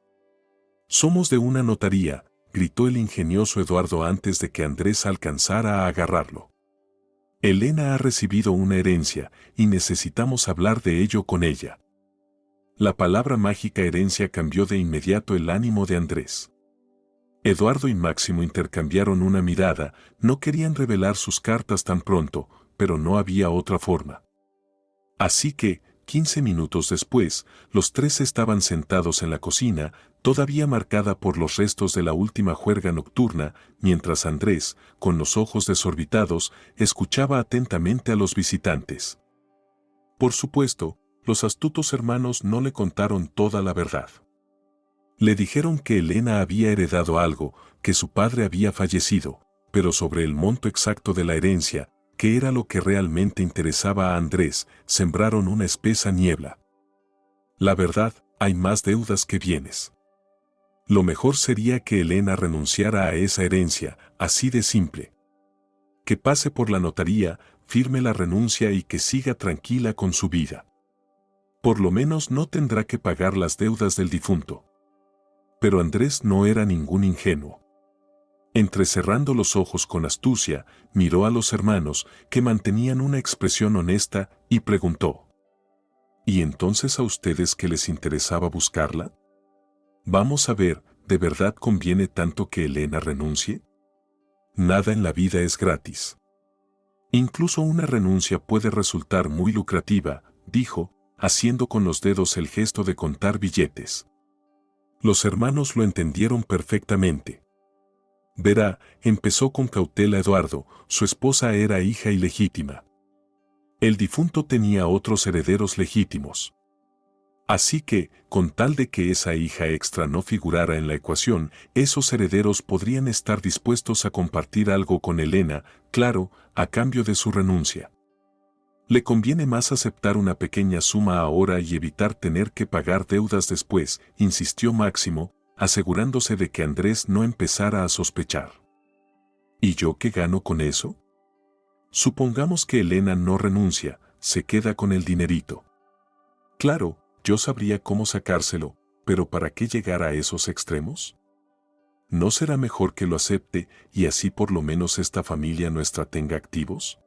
Somos de una notaría, gritó el ingenioso Eduardo antes de que Andrés alcanzara a agarrarlo. Elena ha recibido una herencia, y necesitamos hablar de ello con ella. La palabra mágica herencia cambió de inmediato el ánimo de Andrés. Eduardo y Máximo intercambiaron una mirada, no querían revelar sus cartas tan pronto, pero no había otra forma. Así que, 15 minutos después, los tres estaban sentados en la cocina, todavía marcada por los restos de la última juerga nocturna, mientras Andrés, con los ojos desorbitados, escuchaba atentamente a los visitantes. Por supuesto, los astutos hermanos no le contaron toda la verdad. Le dijeron que Elena había heredado algo, que su padre había fallecido, pero sobre el monto exacto de la herencia, que era lo que realmente interesaba a Andrés, sembraron una espesa niebla. La verdad, hay más deudas que bienes. Lo mejor sería que Elena renunciara a esa herencia, así de simple. Que pase por la notaría, firme la renuncia y que siga tranquila con su vida. Por lo menos no tendrá que pagar las deudas del difunto. Pero Andrés no era ningún ingenuo. Entrecerrando los ojos con astucia, miró a los hermanos, que mantenían una expresión honesta, y preguntó: ¿y entonces a ustedes qué les interesaba buscarla? Vamos a ver, ¿de verdad conviene tanto que Elena renuncie? Nada en la vida es gratis. Incluso una renuncia puede resultar muy lucrativa, dijo, haciendo con los dedos el gesto de contar billetes. Los hermanos lo entendieron perfectamente. Verá, empezó con cautela Eduardo, su esposa era hija ilegítima. El difunto tenía otros herederos legítimos. Así que, con tal de que esa hija extra no figurara en la ecuación, esos herederos podrían estar dispuestos a compartir algo con Elena, claro, a cambio de su renuncia. Le conviene más aceptar una pequeña suma ahora y evitar tener que pagar deudas después, insistió Máximo, asegurándose de que Andrés no empezara a sospechar. ¿Y yo qué gano con eso? Supongamos que Elena no renuncia, se queda con el dinerito. Claro, yo sabría cómo sacárselo, pero ¿para qué llegar a esos extremos? ¿No será mejor que lo acepte y así por lo menos esta familia nuestra tenga activos?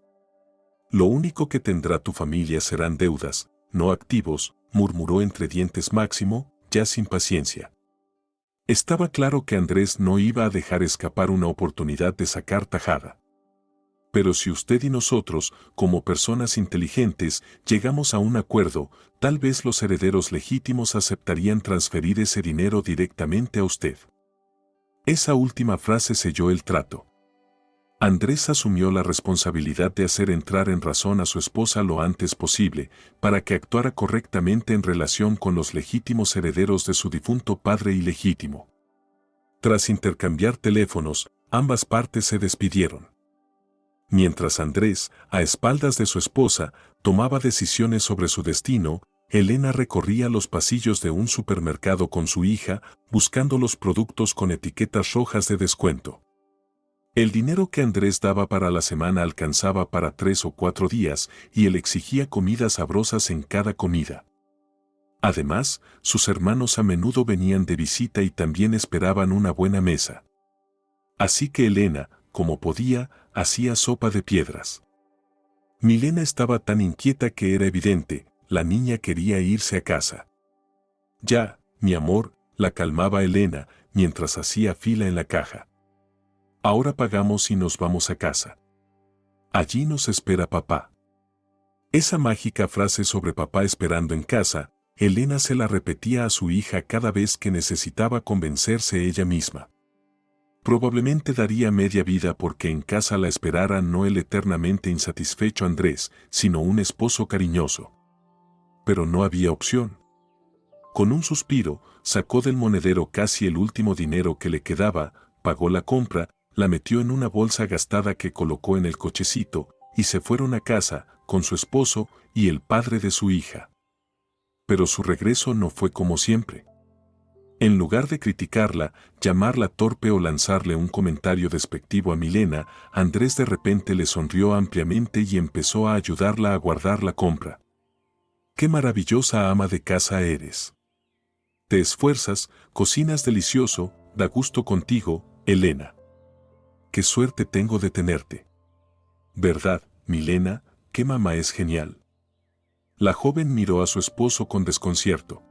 Lo único que tendrá tu familia serán deudas, no activos, murmuró entre dientes Máximo, ya sin paciencia. Estaba claro que Andrés no iba a dejar escapar una oportunidad de sacar tajada. Pero si usted y nosotros, como personas inteligentes, llegamos a un acuerdo, tal vez los herederos legítimos aceptarían transferir ese dinero directamente a usted. Esa última frase selló el trato. Andrés asumió la responsabilidad de hacer entrar en razón a su esposa lo antes posible, para que actuara correctamente en relación con los legítimos herederos de su difunto padre ilegítimo. Tras intercambiar teléfonos, ambas partes se despidieron. Mientras Andrés, a espaldas de su esposa, tomaba decisiones sobre su destino, Elena recorría los pasillos de un supermercado con su hija, buscando los productos con etiquetas rojas de descuento. El dinero que Andrés daba para la semana alcanzaba para 3 o 4 días y él exigía comidas sabrosas en cada comida. Además, sus hermanos a menudo venían de visita y también esperaban una buena mesa. Así que Elena, como podía, hacía sopa de piedras. Milena estaba tan inquieta que era evidente, la niña quería irse a casa. Ya, mi amor, la calmaba Elena, mientras hacía fila en la caja. Ahora pagamos y nos vamos a casa. Allí nos espera papá. Esa mágica frase sobre papá esperando en casa, Elena se la repetía a su hija cada vez que necesitaba convencerse ella misma. Probablemente daría media vida porque en casa la esperara no el eternamente insatisfecho Andrés, sino un esposo cariñoso. Pero no había opción. Con un suspiro, sacó del monedero casi el último dinero que le quedaba, pagó la compra, la metió en una bolsa gastada que colocó en el cochecito, y se fueron a casa, con su esposo y el padre de su hija. Pero su regreso no fue como siempre. En lugar de criticarla, llamarla torpe o lanzarle un comentario despectivo a Milena, Andrés de repente le sonrió ampliamente y empezó a ayudarla a guardar la compra. ¡Qué maravillosa ama de casa eres! Te esfuerzas, cocinas delicioso, da gusto contigo, Elena. ¡Qué suerte tengo de tenerte! ¿Verdad, Milena, qué mamá es genial? La joven miró a su esposo con desconcierto.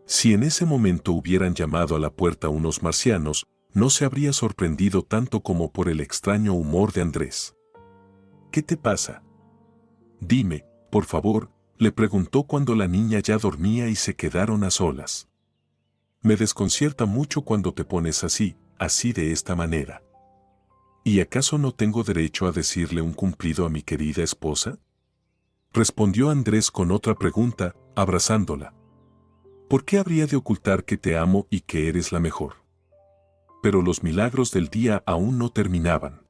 Si en ese momento hubieran llamado a la puerta unos marcianos, no se habría sorprendido tanto como por el extraño humor de Andrés. ¿Qué te pasa? Dime, por favor, le preguntó cuando la niña ya dormía y se quedaron a solas. Me desconcierta mucho cuando te pones así de esta manera. ¿Y acaso no tengo derecho a decirle un cumplido a mi querida esposa? Respondió Andrés con otra pregunta, abrazándola. ¿Por qué habría de ocultar que te amo y que eres la mejor? Pero los milagros del día aún no terminaban.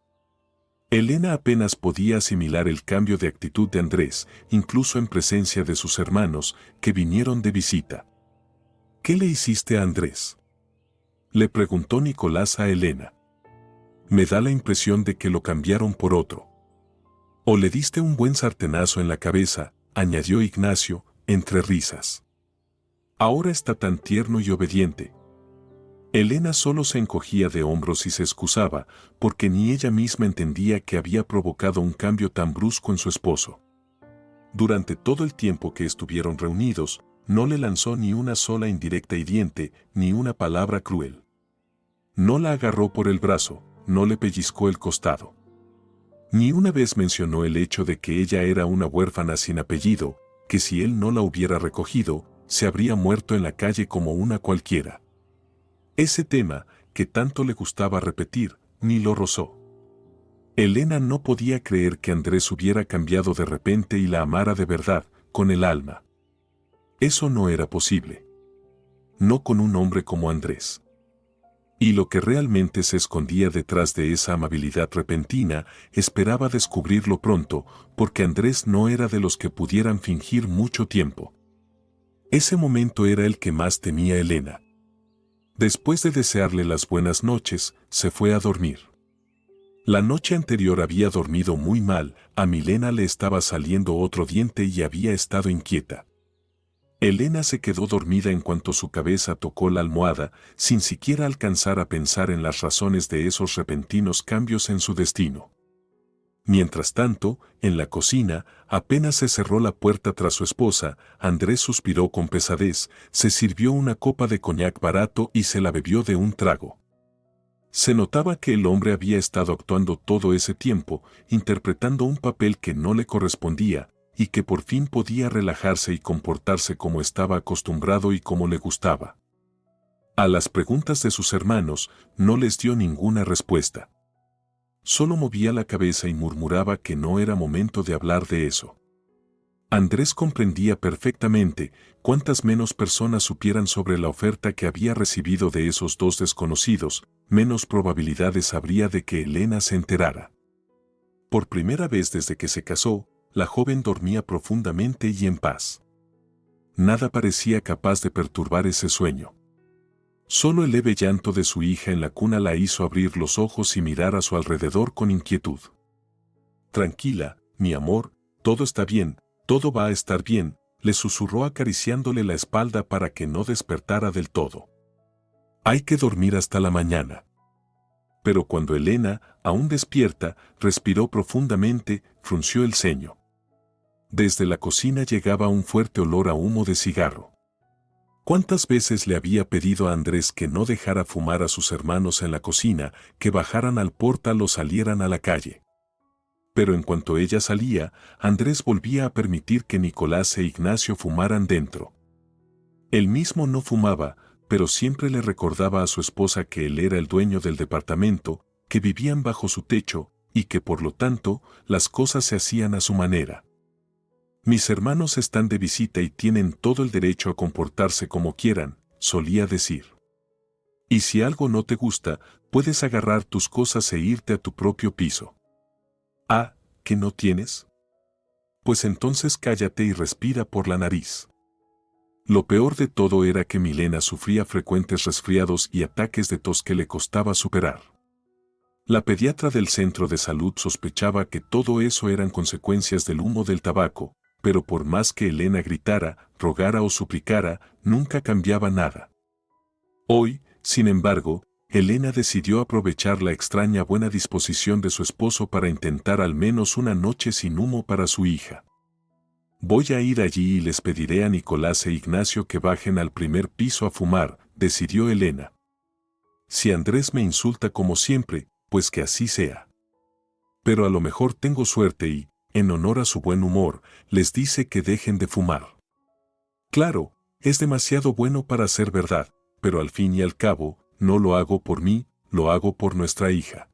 Elena apenas podía asimilar el cambio de actitud de Andrés, incluso en presencia de sus hermanos, que vinieron de visita. ¿Qué le hiciste a Andrés?, le preguntó Nicolás a Elena. Me da la impresión de que lo cambiaron por otro. O le diste un buen sartenazo en la cabeza, añadió Ignacio, entre risas. Ahora está tan tierno y obediente. Elena solo se encogía de hombros y se excusaba, porque ni ella misma entendía que había provocado un cambio tan brusco en su esposo. Durante todo el tiempo que estuvieron reunidos, no le lanzó ni una sola indirecta hiriente, ni una palabra cruel. No la agarró por el brazo, no le pellizcó el costado. Ni una vez mencionó el hecho de que ella era una huérfana sin apellido, que si él no la hubiera recogido, se habría muerto en la calle como una cualquiera. Ese tema, que tanto le gustaba repetir, ni lo rozó. Elena no podía creer que Andrés hubiera cambiado de repente y la amara de verdad, con el alma. Eso no era posible. No con un hombre como Andrés. Y lo que realmente se escondía detrás de esa amabilidad repentina, esperaba descubrirlo pronto, porque Andrés no era de los que pudieran fingir mucho tiempo. Ese momento era el que más temía Elena. Después de desearle las buenas noches, se fue a dormir. La noche anterior había dormido muy mal, a Milena le estaba saliendo otro diente y había estado inquieta. Elena se quedó dormida en cuanto su cabeza tocó la almohada, sin siquiera alcanzar a pensar en las razones de esos repentinos cambios en su destino. Mientras tanto, en la cocina, apenas se cerró la puerta tras su esposa, Andrés suspiró con pesadez, se sirvió una copa de coñac barato y se la bebió de un trago. Se notaba que el hombre había estado actuando todo ese tiempo, interpretando un papel que no le correspondía, y que por fin podía relajarse y comportarse como estaba acostumbrado y como le gustaba. A las preguntas de sus hermanos, no les dio ninguna respuesta. Solo movía la cabeza y murmuraba que no era momento de hablar de eso. Andrés comprendía perfectamente, cuantas menos personas supieran sobre la oferta que había recibido de esos dos desconocidos, menos probabilidades habría de que Elena se enterara. Por primera vez desde que se casó, la joven dormía profundamente y en paz. Nada parecía capaz de perturbar ese sueño. Solo el leve llanto de su hija en la cuna la hizo abrir los ojos y mirar a su alrededor con inquietud. «Tranquila, mi amor, todo está bien, todo va a estar bien», le susurró acariciándole la espalda para que no despertara del todo. «Hay que dormir hasta la mañana». Pero cuando Elena, aún despierta, respiró profundamente, frunció el ceño. Desde la cocina llegaba un fuerte olor a humo de cigarro. ¿Cuántas veces le había pedido a Andrés que no dejara fumar a sus hermanos en la cocina, que bajaran al portal o salieran a la calle? Pero en cuanto ella salía, Andrés volvía a permitir que Nicolás e Ignacio fumaran dentro. Él mismo no fumaba, pero siempre le recordaba a su esposa que él era el dueño del departamento, que vivían bajo su techo, y que por lo tanto, las cosas se hacían a su manera. «Mis hermanos están de visita y tienen todo el derecho a comportarse como quieran», solía decir. «Y si algo no te gusta, puedes agarrar tus cosas e irte a tu propio piso». «Ah, ¿que no tienes? Pues entonces cállate y respira por la nariz». Lo peor de todo era que Milena sufría frecuentes resfriados y ataques de tos que le costaba superar. La pediatra del centro de salud sospechaba que todo eso eran consecuencias del humo del tabaco, pero por más que Elena gritara, rogara o suplicara, nunca cambiaba nada. Hoy, sin embargo, Elena decidió aprovechar la extraña buena disposición de su esposo para intentar al menos una noche sin humo para su hija. «Voy a ir allí y les pediré a Nicolás e Ignacio que bajen al primer piso a fumar», decidió Elena. «Si Andrés me insulta como siempre, pues que así sea. Pero a lo mejor tengo suerte y, en honor a su buen humor, les dice que dejen de fumar. Claro, es demasiado bueno para ser verdad, pero al fin y al cabo, no lo hago por mí, lo hago por nuestra hija.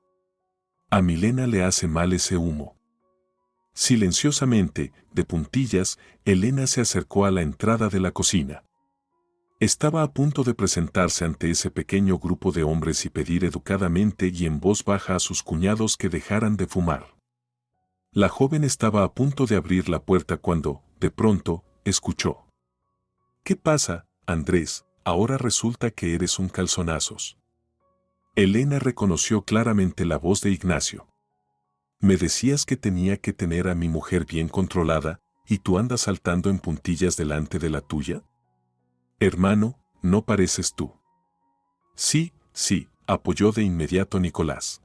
A Milena le hace mal ese humo». Silenciosamente, de puntillas, Elena se acercó a la entrada de la cocina. Estaba a punto de presentarse ante ese pequeño grupo de hombres y pedir educadamente y en voz baja a sus cuñados que dejaran de fumar. La joven estaba a punto de abrir la puerta cuando, de pronto, escuchó. «¿Qué pasa, Andrés? Ahora resulta que eres un calzonazos». Elena reconoció claramente la voz de Ignacio. «Me decías que tenía que tener a mi mujer bien controlada, y tú andas saltando en puntillas delante de la tuya. Hermano, no pareces tú». «Sí, sí», apoyó de inmediato Nicolás.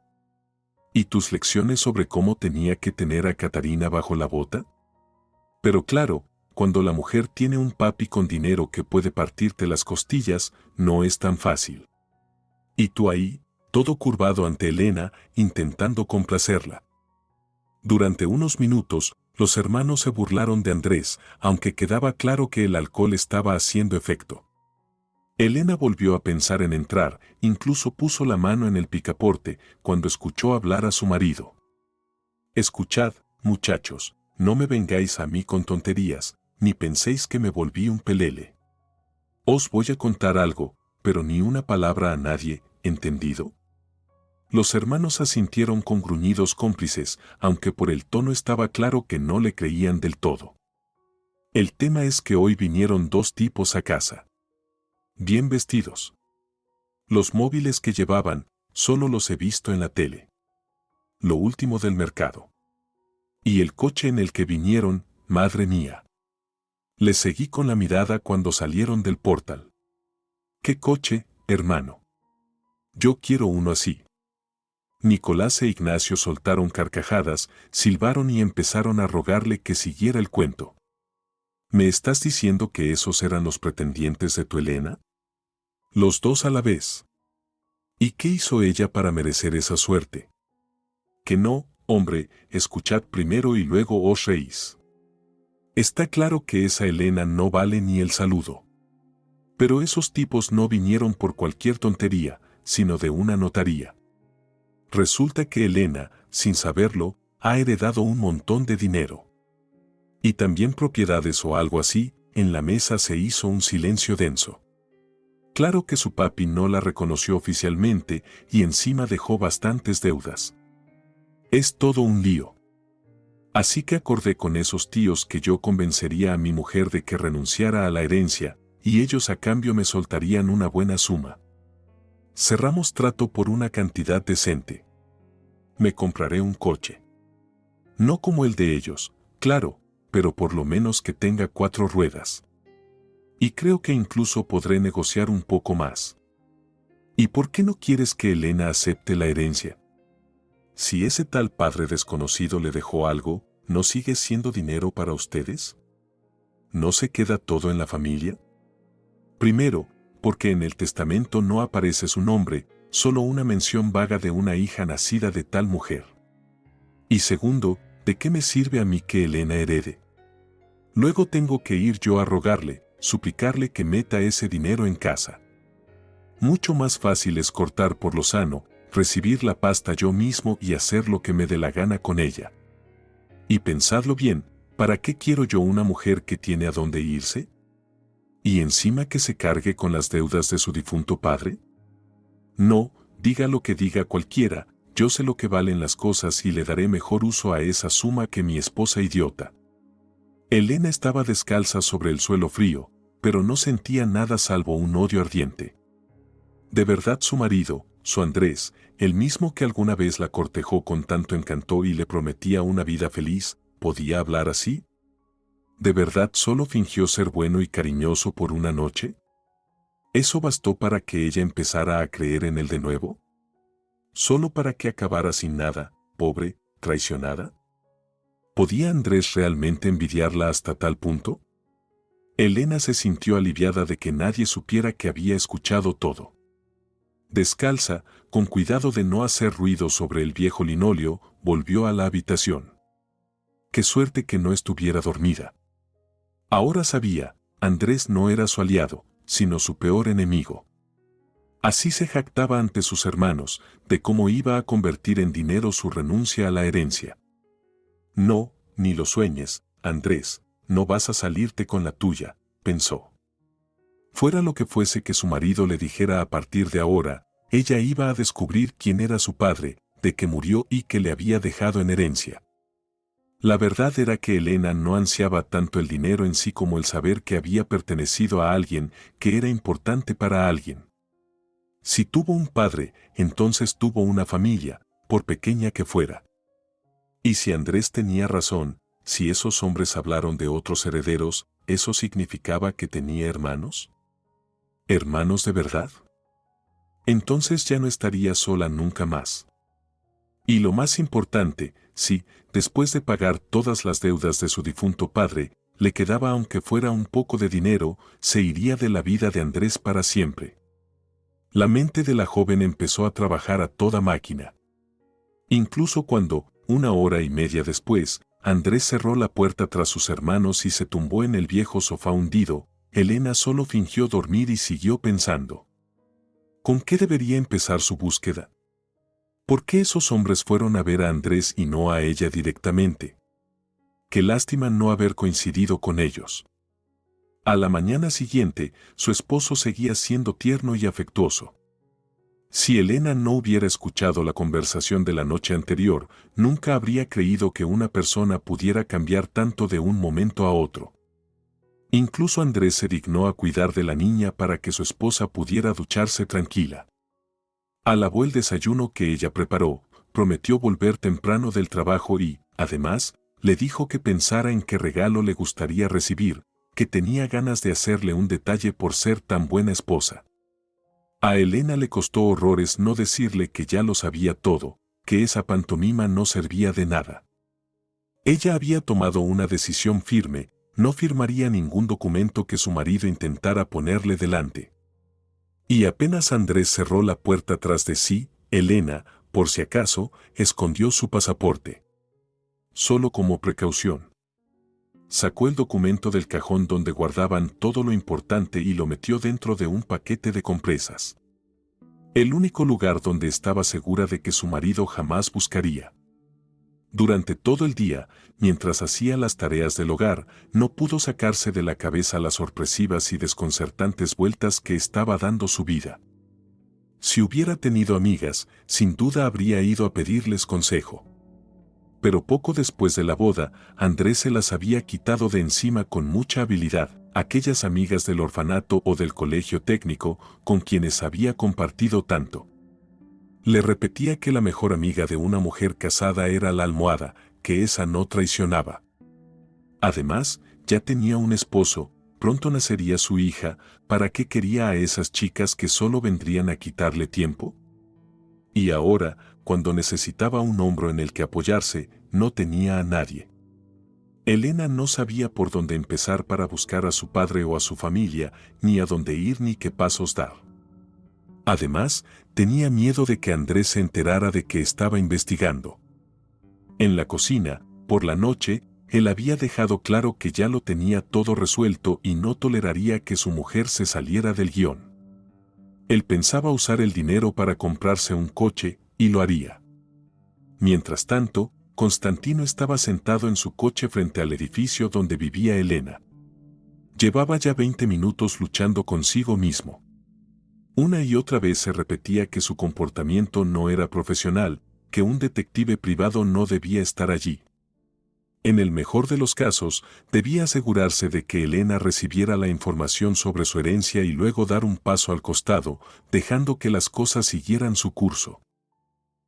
«¿Y tus lecciones sobre cómo tenía que tener a Catarina bajo la bota? Pero claro, cuando la mujer tiene un papi con dinero que puede partirte las costillas, no es tan fácil». Y tú ahí, todo curvado ante Elena, intentando complacerla. Durante unos minutos, los hermanos se burlaron de Andrés, aunque quedaba claro que el alcohol estaba haciendo efecto. Elena volvió a pensar en entrar, incluso puso la mano en el picaporte, cuando escuchó hablar a su marido. «Escuchad, muchachos, no me vengáis a mí con tonterías, ni penséis que me volví un pelele. Os voy a contar algo, pero ni una palabra a nadie, ¿entendido? Los hermanos asintieron con gruñidos cómplices, aunque por el tono estaba claro que no le creían del todo. El tema es que hoy vinieron dos tipos a casa. Bien vestidos. Los móviles que llevaban, solo los he visto en la tele. Lo último del mercado. Y el coche en el que vinieron, madre mía. Les seguí con la mirada cuando salieron del portal. ¿Qué coche, hermano? Yo quiero uno así. Nicolás e Ignacio soltaron carcajadas, silbaron y empezaron a rogarle que siguiera el cuento. ¿Me estás diciendo que esos eran los pretendientes de tu Elena? Los dos a la vez. ¿Y qué hizo ella para merecer esa suerte? Que no, hombre, escuchad primero y luego os reís. Está claro que esa Elena no vale ni el saludo. Pero esos tipos no vinieron por cualquier tontería, sino de una notaría. Resulta que Elena, sin saberlo, ha heredado un montón de dinero. Y también propiedades o algo así. En la mesa se hizo un silencio denso. Claro que su papi no la reconoció oficialmente y encima dejó bastantes deudas. Es todo un lío. Así que acordé con esos tíos que yo convencería a mi mujer de que renunciara a la herencia, y ellos a cambio me soltarían una buena suma. Cerramos trato por una cantidad decente. Me compraré un coche. No como el de ellos, claro, pero por lo menos que tenga 4 ruedas. Y creo que incluso podré negociar un poco más. ¿Y por qué no quieres que Elena acepte la herencia? Si ese tal padre desconocido le dejó algo, ¿no sigue siendo dinero para ustedes? ¿No se queda todo en la familia? Primero, porque en el testamento no aparece su nombre, solo una mención vaga de una hija nacida de tal mujer. Y segundo, ¿de qué me sirve a mí que Elena herede? Luego tengo que ir yo a rogarle, suplicarle que meta ese dinero en casa. Mucho más fácil es cortar por lo sano, recibir la pasta yo mismo y hacer lo que me dé la gana con ella. Y pensadlo bien, ¿para qué quiero yo una mujer que tiene a dónde irse? ¿Y encima que se cargue con las deudas de su difunto padre? No, diga lo que diga cualquiera, yo sé lo que valen las cosas y le daré mejor uso a esa suma que mi esposa idiota. Elena estaba descalza sobre el suelo frío, pero no sentía nada salvo un odio ardiente. De verdad su marido, su Andrés, el mismo que alguna vez la cortejó con tanto encanto y le prometía una vida feliz, ¿podía hablar así? ¿De verdad solo fingió ser bueno y cariñoso por una noche? ¿Eso bastó para que ella empezara a creer en él de nuevo? ¿Solo para que acabara sin nada, pobre, traicionada? ¿Podía Andrés realmente envidiarla hasta tal punto? Elena se sintió aliviada de que nadie supiera que había escuchado todo. Descalza, con cuidado de no hacer ruido sobre el viejo linóleo, volvió a la habitación. Qué suerte que no estuviera dormida. Ahora sabía, Andrés no era su aliado, sino su peor enemigo. Así se jactaba ante sus hermanos, de cómo iba a convertir en dinero su renuncia a la herencia. No, ni lo sueñes, Andrés, no vas a salirte con la tuya, pensó. Fuera lo que fuese que su marido le dijera a partir de ahora, ella iba a descubrir quién era su padre, de que murió y que le había dejado en herencia. La verdad era que Elena no ansiaba tanto el dinero en sí como el saber que había pertenecido a alguien que era importante para alguien. Si tuvo un padre, entonces tuvo una familia, por pequeña que fuera. Y si Andrés tenía razón, si esos hombres hablaron de otros herederos, ¿eso significaba que tenía hermanos? ¿Hermanos de verdad? Entonces ya no estaría sola nunca más. Y lo más importante, si, después de pagar todas las deudas de su difunto padre, le quedaba aunque fuera un poco de dinero, se iría de la vida de Andrés para siempre. La mente de la joven empezó a trabajar a toda máquina. Incluso cuando, 1 hora y media después, Andrés cerró la puerta tras sus hermanos y se tumbó en el viejo sofá hundido, Elena solo fingió dormir y siguió pensando. ¿Con qué debería empezar su búsqueda? ¿Por qué esos hombres fueron a ver a Andrés y no a ella directamente? qué lástima no haber coincidido con ellos. A la mañana siguiente, su esposo seguía siendo tierno y afectuoso. Si Elena no hubiera escuchado la conversación de la noche anterior, nunca habría creído que una persona pudiera cambiar tanto de un momento a otro. Incluso Andrés se dignó a cuidar de la niña para que su esposa pudiera ducharse tranquila. Alabó el desayuno que ella preparó, prometió volver temprano del trabajo y, además, le dijo que pensara en qué regalo le gustaría recibir, que tenía ganas de hacerle un detalle por ser tan buena esposa. A Elena le costó horrores no decirle que ya lo sabía todo, que esa pantomima no servía de nada. Ella había tomado una decisión firme, no firmaría ningún documento que su marido intentara ponerle delante. Y apenas Andrés cerró la puerta tras de sí, Elena, por si acaso, escondió su pasaporte. Solo como precaución. Sacó el documento del cajón donde guardaban todo lo importante y lo metió dentro de un paquete de compresas. El único lugar donde estaba segura de que su marido jamás buscaría. Durante todo el día, mientras hacía las tareas del hogar, no pudo sacarse de la cabeza las sorpresivas y desconcertantes vueltas que estaba dando su vida. Si hubiera tenido amigas, sin duda habría ido a pedirles consejo. Pero poco después de la boda, Andrés se las había quitado de encima con mucha habilidad, aquellas amigas del orfanato o del colegio técnico con quienes había compartido tanto. Le repetía que la mejor amiga de una mujer casada era la almohada, que esa no traicionaba. Además, ya tenía un esposo, pronto nacería su hija, ¿para qué quería a esas chicas que solo vendrían a quitarle tiempo? Y ahora, cuando necesitaba un hombro en el que apoyarse, no tenía a nadie. Elena no sabía por dónde empezar para buscar a su padre o a su familia, ni a dónde ir ni qué pasos dar. Además, tenía miedo de que Andrés se enterara de que estaba investigando. En la cocina, por la noche, él había dejado claro que ya lo tenía todo resuelto y no toleraría que su mujer se saliera del guión. Él pensaba usar el dinero para comprarse un coche, y lo haría. Mientras tanto, Constantino estaba sentado en su coche frente al edificio donde vivía Elena. Llevaba ya 20 minutos luchando consigo mismo. Una y otra vez se repetía que su comportamiento no era profesional, que un detective privado no debía estar allí. En el mejor de los casos, debía asegurarse de que Elena recibiera la información sobre su herencia y luego dar un paso al costado, dejando que las cosas siguieran su curso.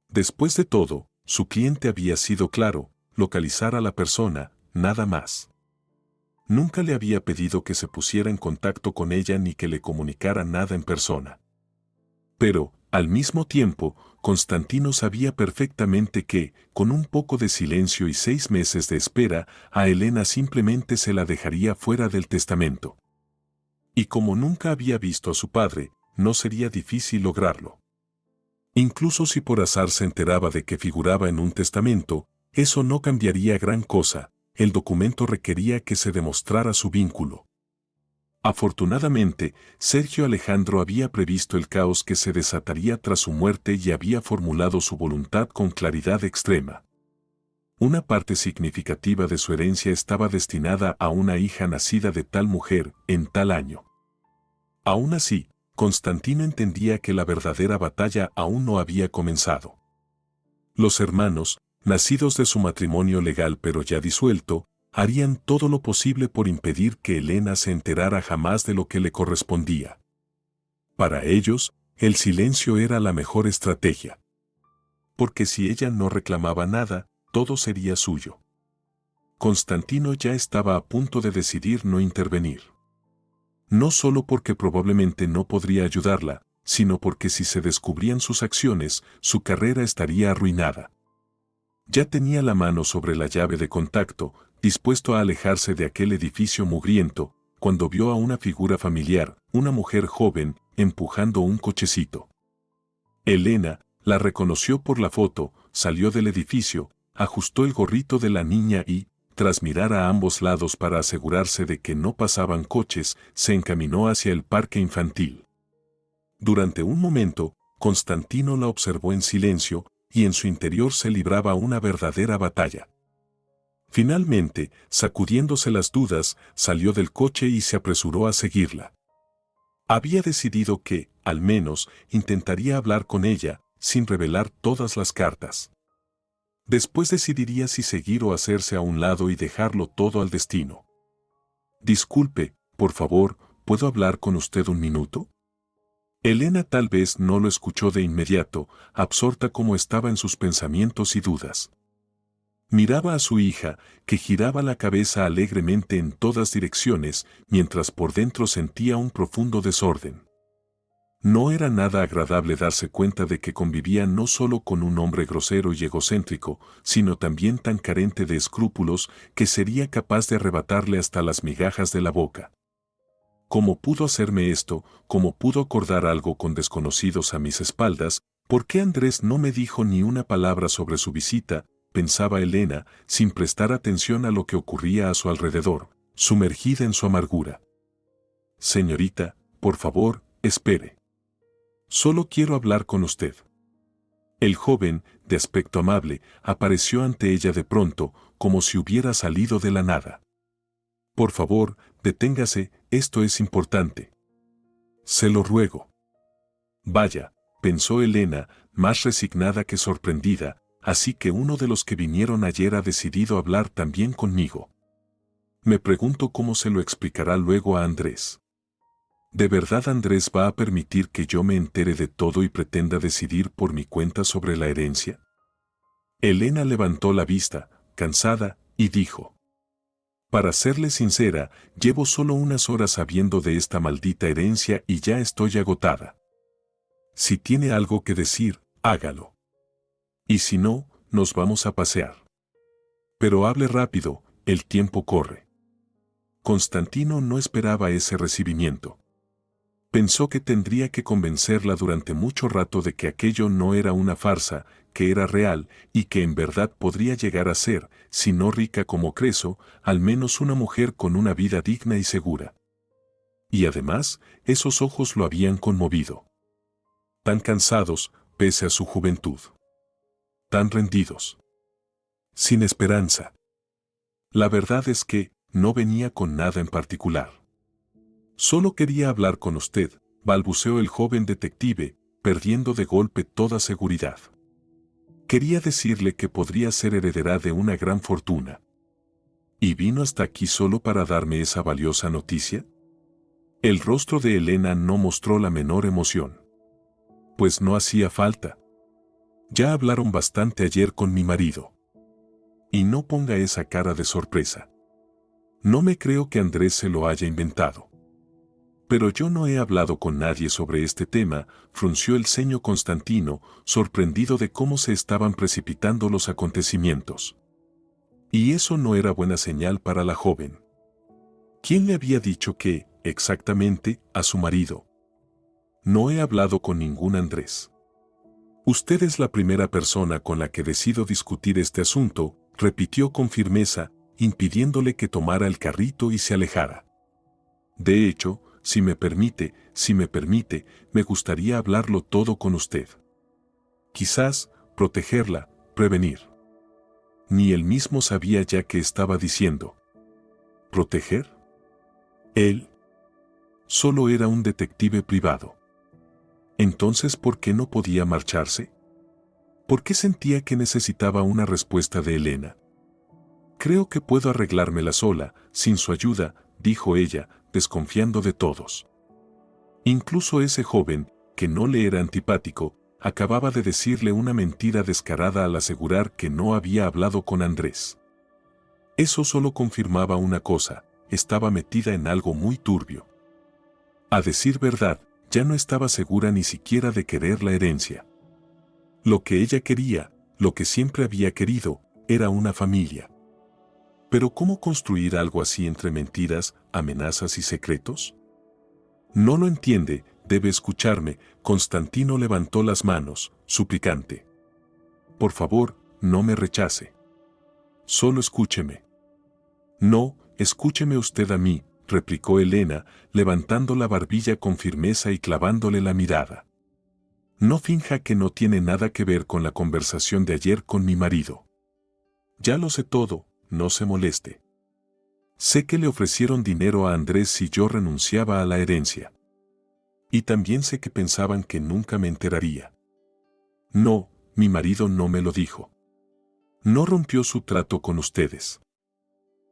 Después de todo, su cliente había sido claro, localizar a la persona, nada más. Nunca le había pedido que se pusiera en contacto con ella ni que le comunicara nada en persona. Pero, al mismo tiempo, Constantino sabía perfectamente que, con un poco de silencio y 6 meses de espera, a Elena simplemente se la dejaría fuera del testamento. Y como nunca había visto a su padre, no sería difícil lograrlo. Incluso si por azar se enteraba de que figuraba en un testamento, eso no cambiaría gran cosa, el documento requería que se demostrara su vínculo. Afortunadamente, Sergio Alejandro había previsto el caos que se desataría tras su muerte y había formulado su voluntad con claridad extrema. Una parte significativa de su herencia estaba destinada a una hija nacida de tal mujer, en tal año. Aún así, Constantino entendía que la verdadera batalla aún no había comenzado. Los hermanos, nacidos de su matrimonio legal pero ya disuelto, harían todo lo posible por impedir que Elena se enterara jamás de lo que le correspondía. Para ellos, el silencio era la mejor estrategia. Porque si ella no reclamaba nada, todo sería suyo. Constantino ya estaba a punto de decidir no intervenir. No solo porque probablemente no podría ayudarla, sino porque si se descubrían sus acciones, su carrera estaría arruinada. Ya tenía la mano sobre la llave de contacto, dispuesto a alejarse de aquel edificio mugriento, cuando vio a una figura familiar, una mujer joven, empujando un cochecito. Elena la reconoció por la foto, salió del edificio, ajustó el gorrito de la niña y, tras mirar a ambos lados para asegurarse de que no pasaban coches, se encaminó hacia el parque infantil. Durante un momento, Constantino la observó en silencio, y en su interior se libraba una verdadera batalla. Finalmente, sacudiéndose las dudas, salió del coche y se apresuró a seguirla. Había decidido que, al menos, intentaría hablar con ella, sin revelar todas las cartas. Después decidiría si seguir o hacerse a un lado y dejarlo todo al destino. Disculpe, por favor, ¿puedo hablar con usted un minuto? Elena tal vez no lo escuchó de inmediato, absorta como estaba en sus pensamientos y dudas. Miraba a su hija, que giraba la cabeza alegremente en todas direcciones, mientras por dentro sentía un profundo desorden. No era nada agradable darse cuenta de que convivía no solo con un hombre grosero y egocéntrico, sino también tan carente de escrúpulos que sería capaz de arrebatarle hasta las migajas de la boca. ¿Cómo pudo hacerme esto? ¿Cómo pudo acordar algo con desconocidos a mis espaldas? ¿Por qué Andrés no me dijo ni una palabra sobre su visita? Pensaba Elena, sin prestar atención a lo que ocurría a su alrededor, sumergida en su amargura. Señorita, por favor, espere. Solo quiero hablar con usted. El joven, de aspecto amable, apareció ante ella de pronto, como si hubiera salido de la nada. Por favor, deténgase, esto es importante. Se lo ruego. Vaya, pensó Elena, más resignada que sorprendida, así que uno de los que vinieron ayer ha decidido hablar también conmigo. Me pregunto cómo se lo explicará luego a Andrés. ¿De verdad Andrés va a permitir que yo me entere de todo y pretenda decidir por mi cuenta sobre la herencia? Elena levantó la vista, cansada, y dijo: para serle sincera, llevo solo unas horas sabiendo de esta maldita herencia y ya estoy agotada. Si tiene algo que decir, hágalo. Y si no, nos vamos a pasear. Pero hable rápido, el tiempo corre. Constantino no esperaba ese recibimiento. Pensó que tendría que convencerla durante mucho rato de que aquello no era una farsa, que era real y que en verdad podría llegar a ser, si no rica como Creso, al menos una mujer con una vida digna y segura. Y además, esos ojos lo habían conmovido. Tan cansados, pese a su juventud. Tan rendidos. Sin esperanza. La verdad es que no venía con nada en particular. Solo quería hablar con usted, balbuceó el joven detective, perdiendo de golpe toda seguridad. Quería decirle que podría ser heredera de una gran fortuna. ¿Y vino hasta aquí solo para darme esa valiosa noticia? El rostro de Elena no mostró la menor emoción. Pues no hacía falta. Ya hablaron bastante ayer con mi marido. Y no ponga esa cara de sorpresa. No me creo que Andrés se lo haya inventado. Pero yo no he hablado con nadie sobre este tema, frunció el ceño Constantino, sorprendido de cómo se estaban precipitando los acontecimientos. Y eso no era buena señal para la joven. ¿Quién le había dicho que, exactamente, a su marido? No he hablado con ningún Andrés. Usted es la primera persona con la que decido discutir este asunto, repitió con firmeza, impidiéndole que tomara el carrito y se alejara. De hecho, si me permite, me gustaría hablarlo todo con usted. Quizás, protegerla, prevenir. Ni él mismo sabía ya qué estaba diciendo. ¿Proteger? Él solo era un detective privado. Entonces, ¿por qué no podía marcharse? ¿Por qué sentía que necesitaba una respuesta de Elena? Creo que puedo arreglármela sola, sin su ayuda, dijo ella, desconfiando de todos. Incluso ese joven, que no le era antipático, acababa de decirle una mentira descarada al asegurar que no había hablado con Andrés. Eso solo confirmaba una cosa: estaba metida en algo muy turbio. A decir verdad, ya no estaba segura ni siquiera de querer la herencia. Lo que ella quería, lo que siempre había querido, era una familia. Pero ¿cómo construir algo así entre mentiras, amenazas y secretos? No lo entiende, debe escucharme. Constantino levantó las manos, suplicante. Por favor, no me rechace. Solo escúcheme. No, escúcheme usted a mí, replicó Elena, levantando la barbilla con firmeza y clavándole la mirada. No finja que no tiene nada que ver con la conversación de ayer con mi marido. Ya lo sé todo, no se moleste. Sé que le ofrecieron dinero a Andrés si yo renunciaba a la herencia. Y también sé que pensaban que nunca me enteraría. No, mi marido no me lo dijo. No rompió su trato con ustedes.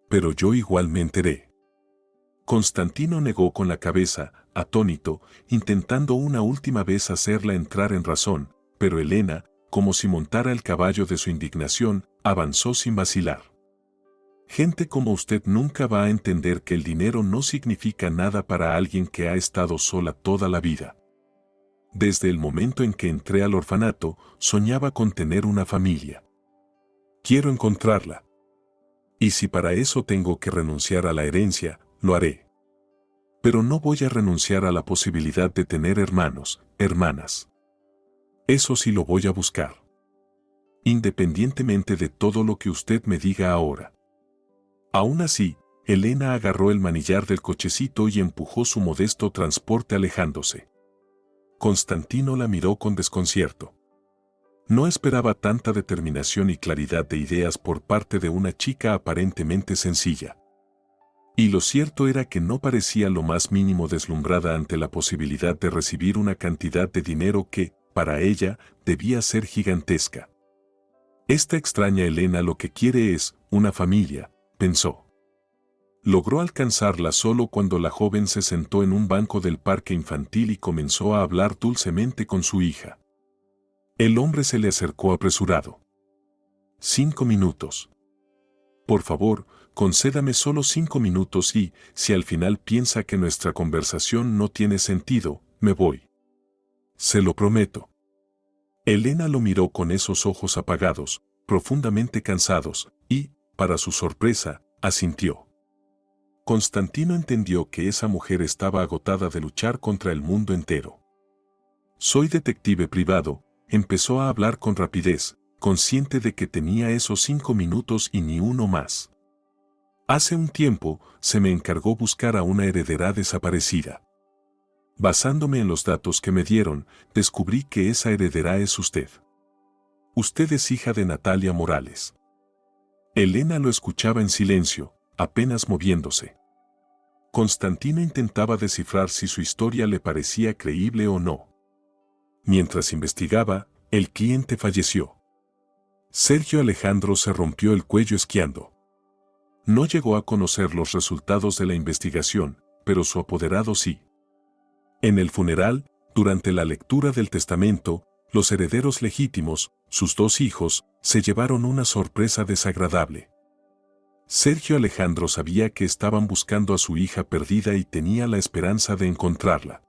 Pero yo igual me enteré. Constantino negó con la cabeza, atónito, intentando una última vez hacerla entrar en razón, pero Elena, como si montara el caballo de su indignación, avanzó sin vacilar. Gente como usted nunca va a entender que el dinero no significa nada para alguien que ha estado sola toda la vida. Desde el momento en que entré al orfanato, soñaba con tener una familia. Quiero encontrarla. Y si para eso tengo que renunciar a la herencia, lo haré. Pero no voy a renunciar a la posibilidad de tener hermanos, hermanas. Eso sí lo voy a buscar. Independientemente de todo lo que usted me diga ahora. Aún así, Elena agarró el manillar del cochecito y empujó su modesto transporte alejándose. Constantino la miró con desconcierto. No esperaba tanta determinación y claridad de ideas por parte de una chica aparentemente sencilla. Y lo cierto era que no parecía lo más mínimo deslumbrada ante la posibilidad de recibir una cantidad de dinero que, para ella, debía ser gigantesca. Esta extraña Elena lo que quiere es una familia, pensó. Logró alcanzarla solo cuando la joven se sentó en un banco del parque infantil y comenzó a hablar dulcemente con su hija. El hombre se le acercó apresurado. 5 minutos. Por favor, concédame solo 5 minutos y, si al final piensa que nuestra conversación no tiene sentido, me voy. Se lo prometo. Elena lo miró con esos ojos apagados, profundamente cansados, y, para su sorpresa, asintió. Constantino entendió que esa mujer estaba agotada de luchar contra el mundo entero. Soy detective privado, empezó a hablar con rapidez, consciente de que tenía esos 5 minutos y ni uno más. Hace un tiempo, se me encargó buscar a una heredera desaparecida. Basándome en los datos que me dieron, descubrí que esa heredera es usted. Usted es hija de Natalia Morales. Elena lo escuchaba en silencio, apenas moviéndose. Constantino intentaba descifrar si su historia le parecía creíble o no. Mientras investigaba, el cliente falleció. Sergio Alejandro se rompió el cuello esquiando. No llegó a conocer los resultados de la investigación, pero su apoderado sí. En el funeral, durante la lectura del testamento, los herederos legítimos, sus 2 hijos, se llevaron una sorpresa desagradable. Sergio Alejandro sabía que estaban buscando a su hija perdida y tenía la esperanza de encontrarla.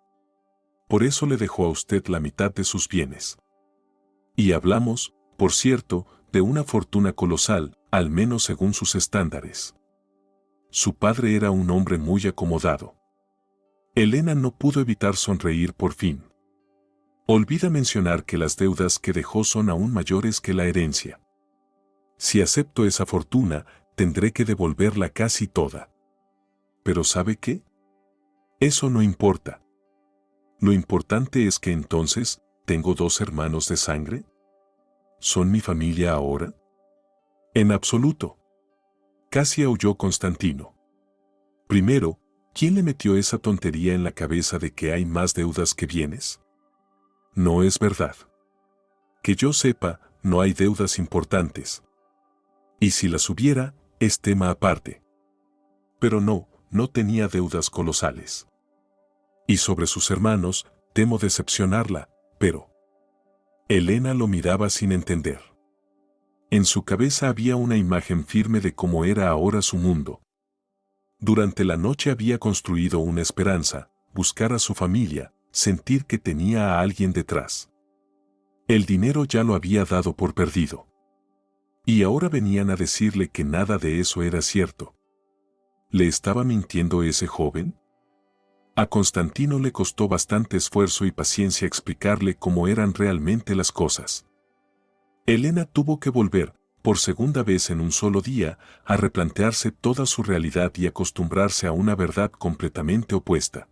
Por eso le dejó a usted la mitad de sus bienes. Y hablamos, por cierto, de una fortuna colosal, al menos según sus estándares. Su padre era un hombre muy acomodado. Elena no pudo evitar sonreír por fin. Olvida mencionar que las deudas que dejó son aún mayores que la herencia. Si acepto esa fortuna, tendré que devolverla casi toda. ¿Pero sabe qué? Eso no importa. Lo importante es que entonces, ¿tengo 2 hermanos de sangre? ¿Son mi familia ahora? En absoluto. Casi aulló Constantino. Primero, ¿quién le metió esa tontería en la cabeza de que hay más deudas que bienes? No es verdad. Que yo sepa, no hay deudas importantes. Y si las hubiera, es tema aparte. Pero no tenía deudas colosales. Y sobre sus hermanos, temo decepcionarla, pero... Elena lo miraba sin entender. En su cabeza había una imagen firme de cómo era ahora su mundo. Durante la noche había construido una esperanza, buscar a su familia, sentir que tenía a alguien detrás. El dinero ya lo había dado por perdido. Y ahora venían a decirle que nada de eso era cierto. ¿Le estaba mintiendo ese joven? A Constantino le costó bastante esfuerzo y paciencia explicarle cómo eran realmente las cosas. Elena tuvo que volver, por segunda vez en un solo día, a replantearse toda su realidad y acostumbrarse a una verdad completamente opuesta.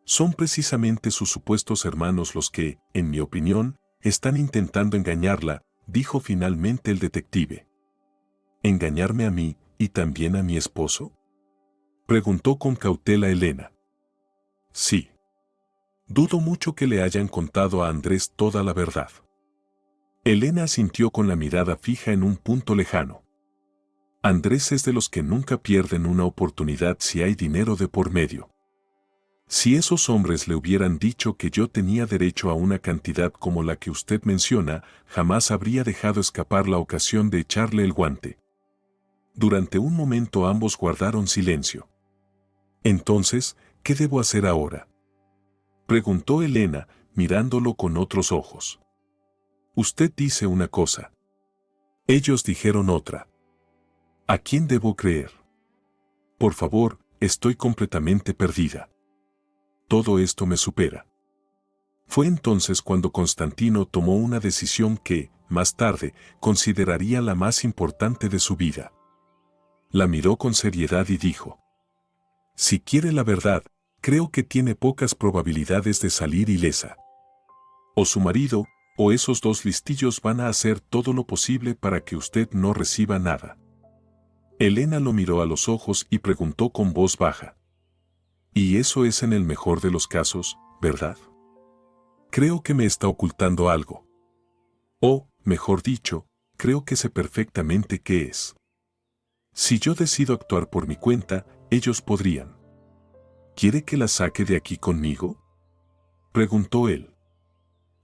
Son precisamente sus supuestos hermanos los que, en mi opinión, están intentando engañarla, dijo finalmente el detective. ¿Engañarme a mí y también a mi esposo?, preguntó con cautela Elena. Sí. Dudo mucho que le hayan contado a Andrés toda la verdad. Elena asintió con la mirada fija en un punto lejano. Andrés es de los que nunca pierden una oportunidad si hay dinero de por medio. Si esos hombres le hubieran dicho que yo tenía derecho a una cantidad como la que usted menciona, jamás habría dejado escapar la ocasión de echarle el guante. Durante un momento ambos guardaron silencio. Entonces, ¿qué debo hacer ahora?, preguntó Elena, mirándolo con otros ojos. Usted dice una cosa. Ellos dijeron otra. ¿A quién debo creer? Por favor, estoy completamente perdida. Todo esto me supera. Fue entonces cuando Constantino tomó una decisión que, más tarde, consideraría la más importante de su vida. La miró con seriedad y dijo: si quiere la verdad, creo que tiene pocas probabilidades de salir ilesa. O su marido, o esos dos listillos van a hacer todo lo posible para que usted no reciba nada. Elena lo miró a los ojos y preguntó con voz baja: y eso es en el mejor de los casos, ¿verdad? Creo que me está ocultando algo. O, mejor dicho, creo que sé perfectamente qué es. Si yo decido actuar por mi cuenta, ellos podrían. ¿Quiere que la saque de aquí conmigo?, preguntó él.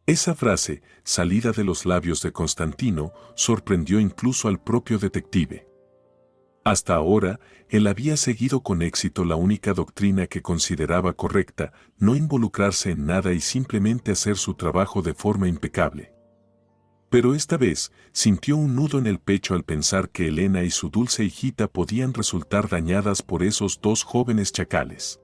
Esa frase, salida de los labios de Constantino, sorprendió incluso al propio detective. Hasta ahora, él había seguido con éxito la única doctrina que consideraba correcta: no involucrarse en nada y simplemente hacer su trabajo de forma impecable. Pero esta vez, sintió un nudo en el pecho al pensar que Elena y su dulce hijita podían resultar dañadas por esos dos jóvenes chacales.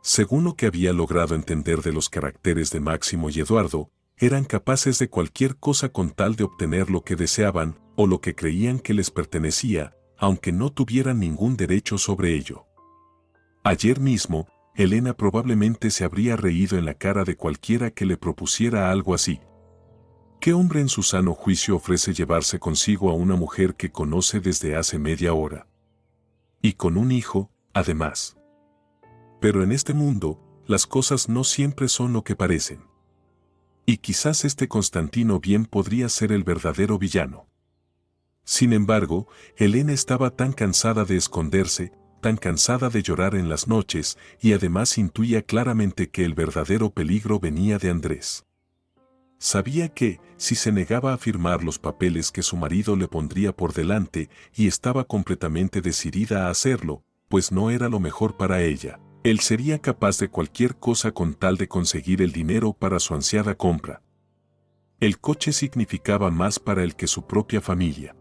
Según lo que había logrado entender de los caracteres de Máximo y Eduardo, eran capaces de cualquier cosa con tal de obtener lo que deseaban o lo que creían que les pertenecía, aunque no tuvieran ningún derecho sobre ello. Ayer mismo, Elena probablemente se habría reído en la cara de cualquiera que le propusiera algo así. ¿Qué hombre en su sano juicio ofrece llevarse consigo a una mujer que conoce desde hace media hora? Y con un hijo, además. Pero en este mundo, las cosas no siempre son lo que parecen. Y quizás este Constantino bien podría ser el verdadero villano. Sin embargo, Elena estaba tan cansada de esconderse, tan cansada de llorar en las noches, y además intuía claramente que el verdadero peligro venía de Andrés. Sabía que, si se negaba a firmar los papeles que su marido le pondría por delante, y estaba completamente decidida a hacerlo, pues no era lo mejor para ella, él sería capaz de cualquier cosa con tal de conseguir el dinero para su ansiada compra. El coche significaba más para él que su propia familia.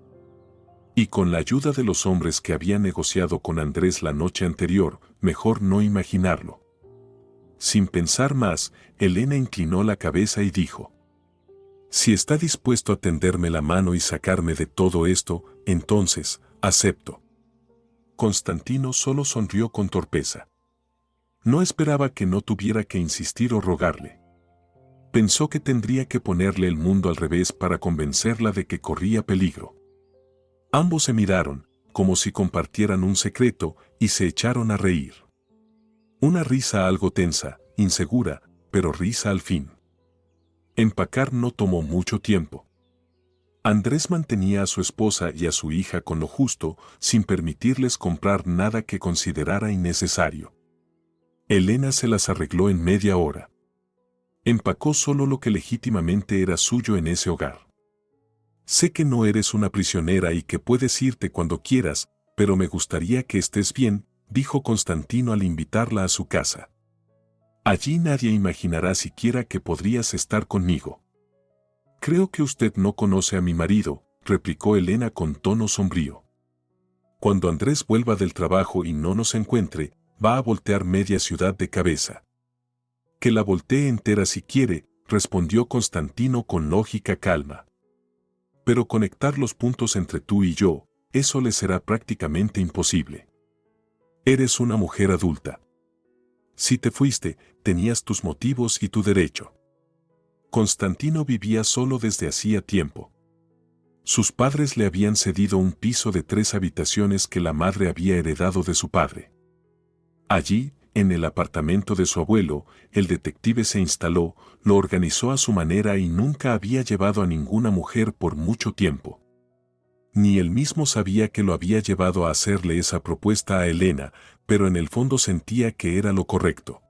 Y con la ayuda de los hombres que había negociado con Andrés la noche anterior, mejor no imaginarlo. Sin pensar más, Elena inclinó la cabeza y dijo: si está dispuesto a tenderme la mano y sacarme de todo esto, entonces, acepto. Constantino solo sonrió con torpeza. No esperaba que no tuviera que insistir o rogarle. Pensó que tendría que ponerle el mundo al revés para convencerla de que corría peligro. Ambos se miraron, como si compartieran un secreto, y se echaron a reír. Una risa algo tensa, insegura, pero risa al fin. Empacar no tomó mucho tiempo. Andrés mantenía a su esposa y a su hija con lo justo, sin permitirles comprar nada que considerara innecesario. Elena se las arregló en media hora. Empacó solo lo que legítimamente era suyo en ese hogar. Sé que no eres una prisionera y que puedes irte cuando quieras, pero me gustaría que estés bien, dijo Constantino al invitarla a su casa. Allí nadie imaginará siquiera que podrías estar conmigo. Creo que usted no conoce a mi marido, replicó Elena con tono sombrío. Cuando Andrés vuelva del trabajo y no nos encuentre, va a voltear media ciudad de cabeza. Que la voltee entera si quiere, respondió Constantino con lógica calma. Pero conectar los puntos entre tú y yo, eso le será prácticamente imposible. Eres una mujer adulta. Si te fuiste, tenías tus motivos y tu derecho. Constantino vivía solo desde hacía tiempo. Sus padres le habían cedido un piso de 3 habitaciones que la madre había heredado de su padre. Allí, en el apartamento de su abuelo, el detective se instaló, lo organizó a su manera y nunca había llevado a ninguna mujer por mucho tiempo. Ni él mismo sabía que lo había llevado a hacerle esa propuesta a Elena, pero en el fondo sentía que era lo correcto.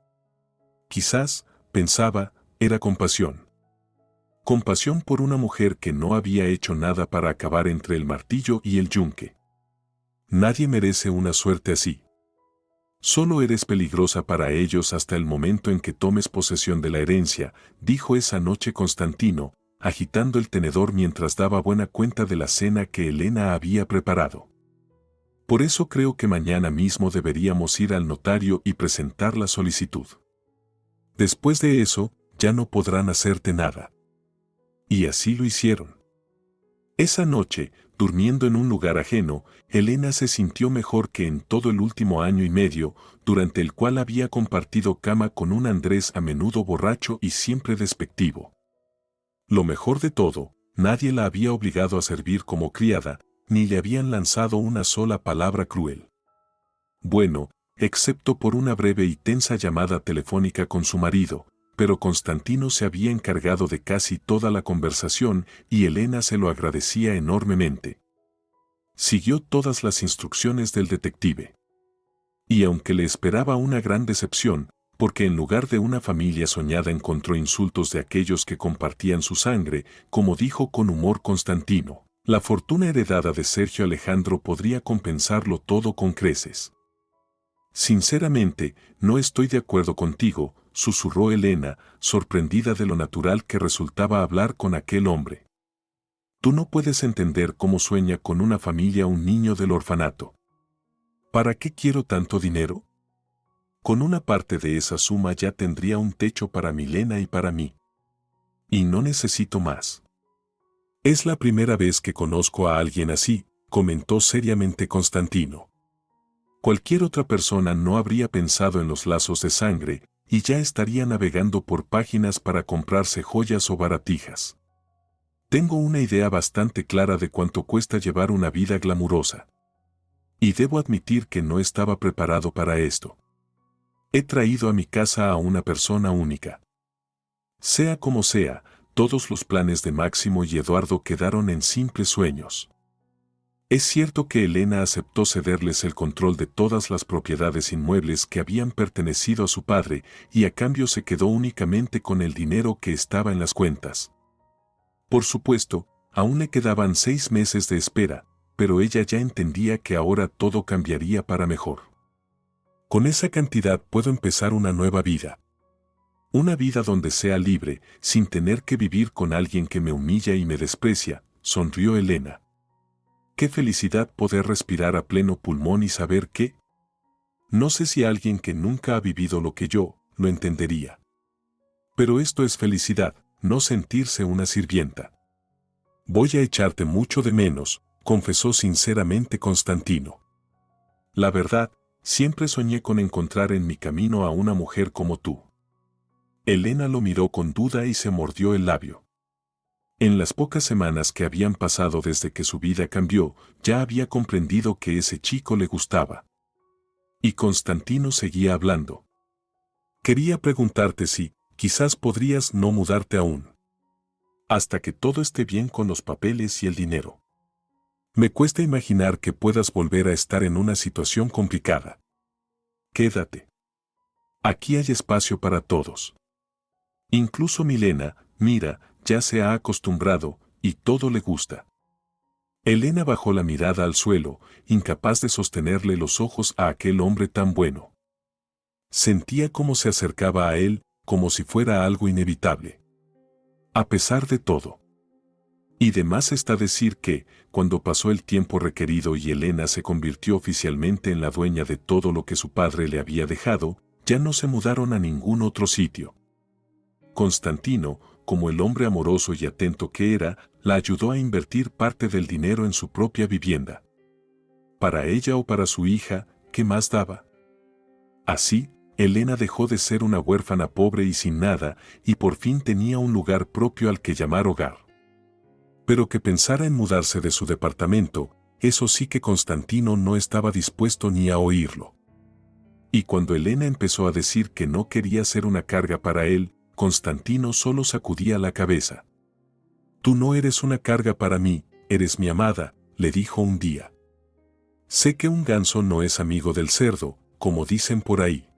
Quizás, pensaba, era compasión. Compasión por una mujer que no había hecho nada para acabar entre el martillo y el yunque. Nadie merece una suerte así. Solo eres peligrosa para ellos hasta el momento en que tomes posesión de la herencia, dijo esa noche Constantino, agitando el tenedor mientras daba buena cuenta de la cena que Elena había preparado. Por eso creo que mañana mismo deberíamos ir al notario y presentar la solicitud. Después de eso, ya no podrán hacerte nada. Y así lo hicieron. Esa noche, durmiendo en un lugar ajeno, Elena se sintió mejor que en todo el último año y medio, durante el cual había compartido cama con un Andrés a menudo borracho y siempre despectivo. Lo mejor de todo, nadie la había obligado a servir como criada, ni le habían lanzado una sola palabra cruel. Bueno, excepto por una breve y tensa llamada telefónica con su marido, pero Constantino se había encargado de casi toda la conversación y Elena se lo agradecía enormemente. Siguió todas las instrucciones del detective. Y aunque le esperaba una gran decepción, porque en lugar de una familia soñada encontró insultos de aquellos que compartían su sangre, como dijo con humor Constantino, la fortuna heredada de Sergio Alejandro podría compensarlo todo con creces. Sinceramente, no estoy de acuerdo contigo, susurró Elena, sorprendida de lo natural que resultaba hablar con aquel hombre. Tú no puedes entender cómo sueña con una familia un niño del orfanato. ¿Para qué quiero tanto dinero? Con una parte de esa suma ya tendría un techo para Milena y para mí. Y no necesito más. Es la primera vez que conozco a alguien así, comentó seriamente Constantino. Cualquier otra persona no habría pensado en los lazos de sangre, y ya estaría navegando por páginas para comprarse joyas o baratijas. Tengo una idea bastante clara de cuánto cuesta llevar una vida glamurosa. Y debo admitir que no estaba preparado para esto. He traído a mi casa a una persona única. Sea como sea, todos los planes de Máximo y Eduardo quedaron en simples sueños. Es cierto que Elena aceptó cederles el control de todas las propiedades inmuebles que habían pertenecido a su padre y a cambio se quedó únicamente con el dinero que estaba en las cuentas. Por supuesto, aún le quedaban 6 meses de espera, pero ella ya entendía que ahora todo cambiaría para mejor. Con esa cantidad puedo empezar una nueva vida. Una vida donde sea libre, sin tener que vivir con alguien que me humilla y me desprecia, sonrió Elena. Qué felicidad poder respirar a pleno pulmón y saber que... No sé si alguien que nunca ha vivido lo que yo, lo entendería. Pero esto es felicidad, no sentirse una sirvienta. Voy a echarte mucho de menos, confesó sinceramente Constantino. La verdad, siempre soñé con encontrar en mi camino a una mujer como tú. Elena lo miró con duda y se mordió el labio. En las pocas semanas que habían pasado desde que su vida cambió, ya había comprendido que ese chico le gustaba. Y Constantino seguía hablando. Quería preguntarte si, quizás podrías no mudarte aún. Hasta que todo esté bien con los papeles y el dinero. Me cuesta imaginar que puedas volver a estar en una situación complicada. Quédate. Aquí hay espacio para todos. Incluso Milena, mira, ya se ha acostumbrado, y todo le gusta. Elena bajó la mirada al suelo, incapaz de sostenerle los ojos a aquel hombre tan bueno. Sentía cómo se acercaba a él, como si fuera algo inevitable. A pesar de todo. Y de más está decir que, cuando pasó el tiempo requerido y Elena se convirtió oficialmente en la dueña de todo lo que su padre le había dejado, ya no se mudaron a ningún otro sitio. Constantino, como el hombre amoroso y atento que era, la ayudó a invertir parte del dinero en su propia vivienda. Para ella o para su hija, ¿qué más daba? Así, Elena dejó de ser una huérfana pobre y sin nada, y por fin tenía un lugar propio al que llamar hogar. Pero que pensara en mudarse de su departamento, eso sí que Constantino no estaba dispuesto ni a oírlo. Y cuando Elena empezó a decir que no quería ser una carga para él, Constantino solo sacudía la cabeza. «Tú no eres una carga para mí, eres mi amada», le dijo un día. «Sé que un ganso no es amigo del cerdo, como dicen por ahí.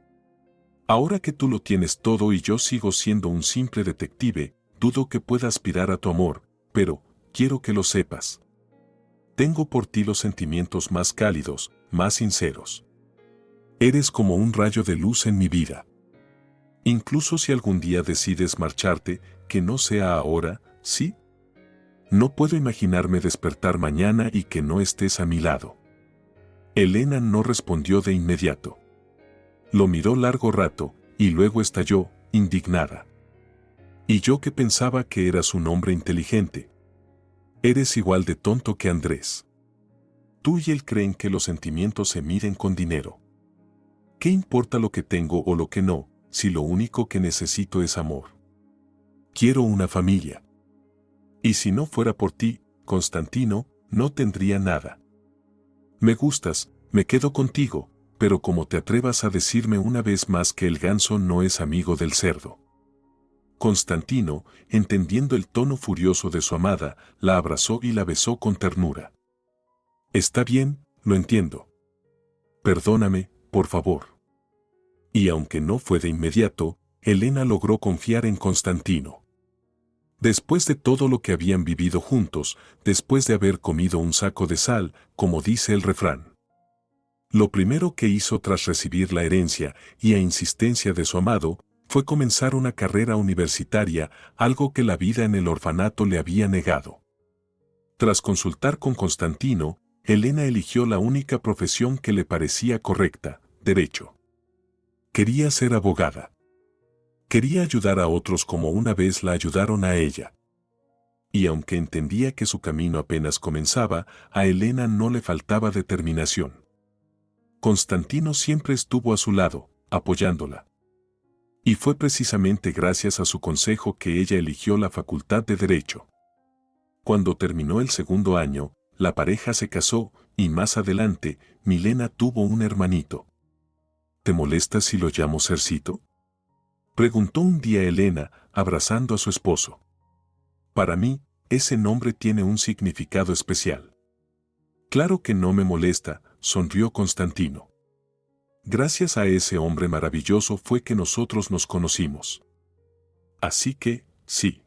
Ahora que tú lo tienes todo y yo sigo siendo un simple detective, dudo que pueda aspirar a tu amor, pero quiero que lo sepas. Tengo por ti los sentimientos más cálidos, más sinceros. Eres como un rayo de luz en mi vida. Incluso si algún día decides marcharte, que no sea ahora, ¿sí? No puedo imaginarme despertar mañana y que no estés a mi lado». Elena no respondió de inmediato. Lo miró largo rato, y luego estalló, indignada. «Y yo que pensaba que eras un hombre inteligente. Eres igual de tonto que Andrés. Tú y él creen que los sentimientos se miden con dinero. ¿Qué importa lo que tengo o lo que no, si lo único que necesito es amor? Quiero una familia. Y si no fuera por ti, Constantino, no tendría nada. Me gustas, me quedo contigo, pero como te atrevas a decirme una vez más que el ganso no es amigo del cerdo». Constantino, entendiendo el tono furioso de su amada, la abrazó y la besó con ternura. «Está bien, lo entiendo. Perdóname, por favor». Y aunque no fue de inmediato, Elena logró confiar en Constantino. Después de todo lo que habían vivido juntos, después de haber comido un saco de sal, como dice el refrán. Lo primero que hizo tras recibir la herencia y a insistencia de su amado, fue comenzar una carrera universitaria, algo que la vida en el orfanato le había negado. Tras consultar con Constantino, Elena eligió la única profesión que le parecía correcta, derecho. Quería ser abogada. Quería ayudar a otros como una vez la ayudaron a ella. Y aunque entendía que su camino apenas comenzaba, a Elena no le faltaba determinación. Constantino siempre estuvo a su lado, apoyándola. Y fue precisamente gracias a su consejo que ella eligió la Facultad de Derecho. Cuando terminó el segundo año, la pareja se casó y más adelante, Milena tuvo un hermanito. ¿Te molesta si lo llamo Cercito?, preguntó un día Elena, abrazando a su esposo. «Para mí, ese nombre tiene un significado especial». «Claro que no me molesta», sonrió Constantino. «Gracias a ese hombre maravilloso fue que nosotros nos conocimos. Así que, sí.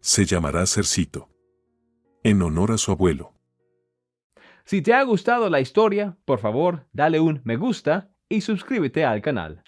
Se llamará Cercito. En honor a su abuelo». Si te ha gustado la historia, por favor, dale un me gusta y suscríbete al canal.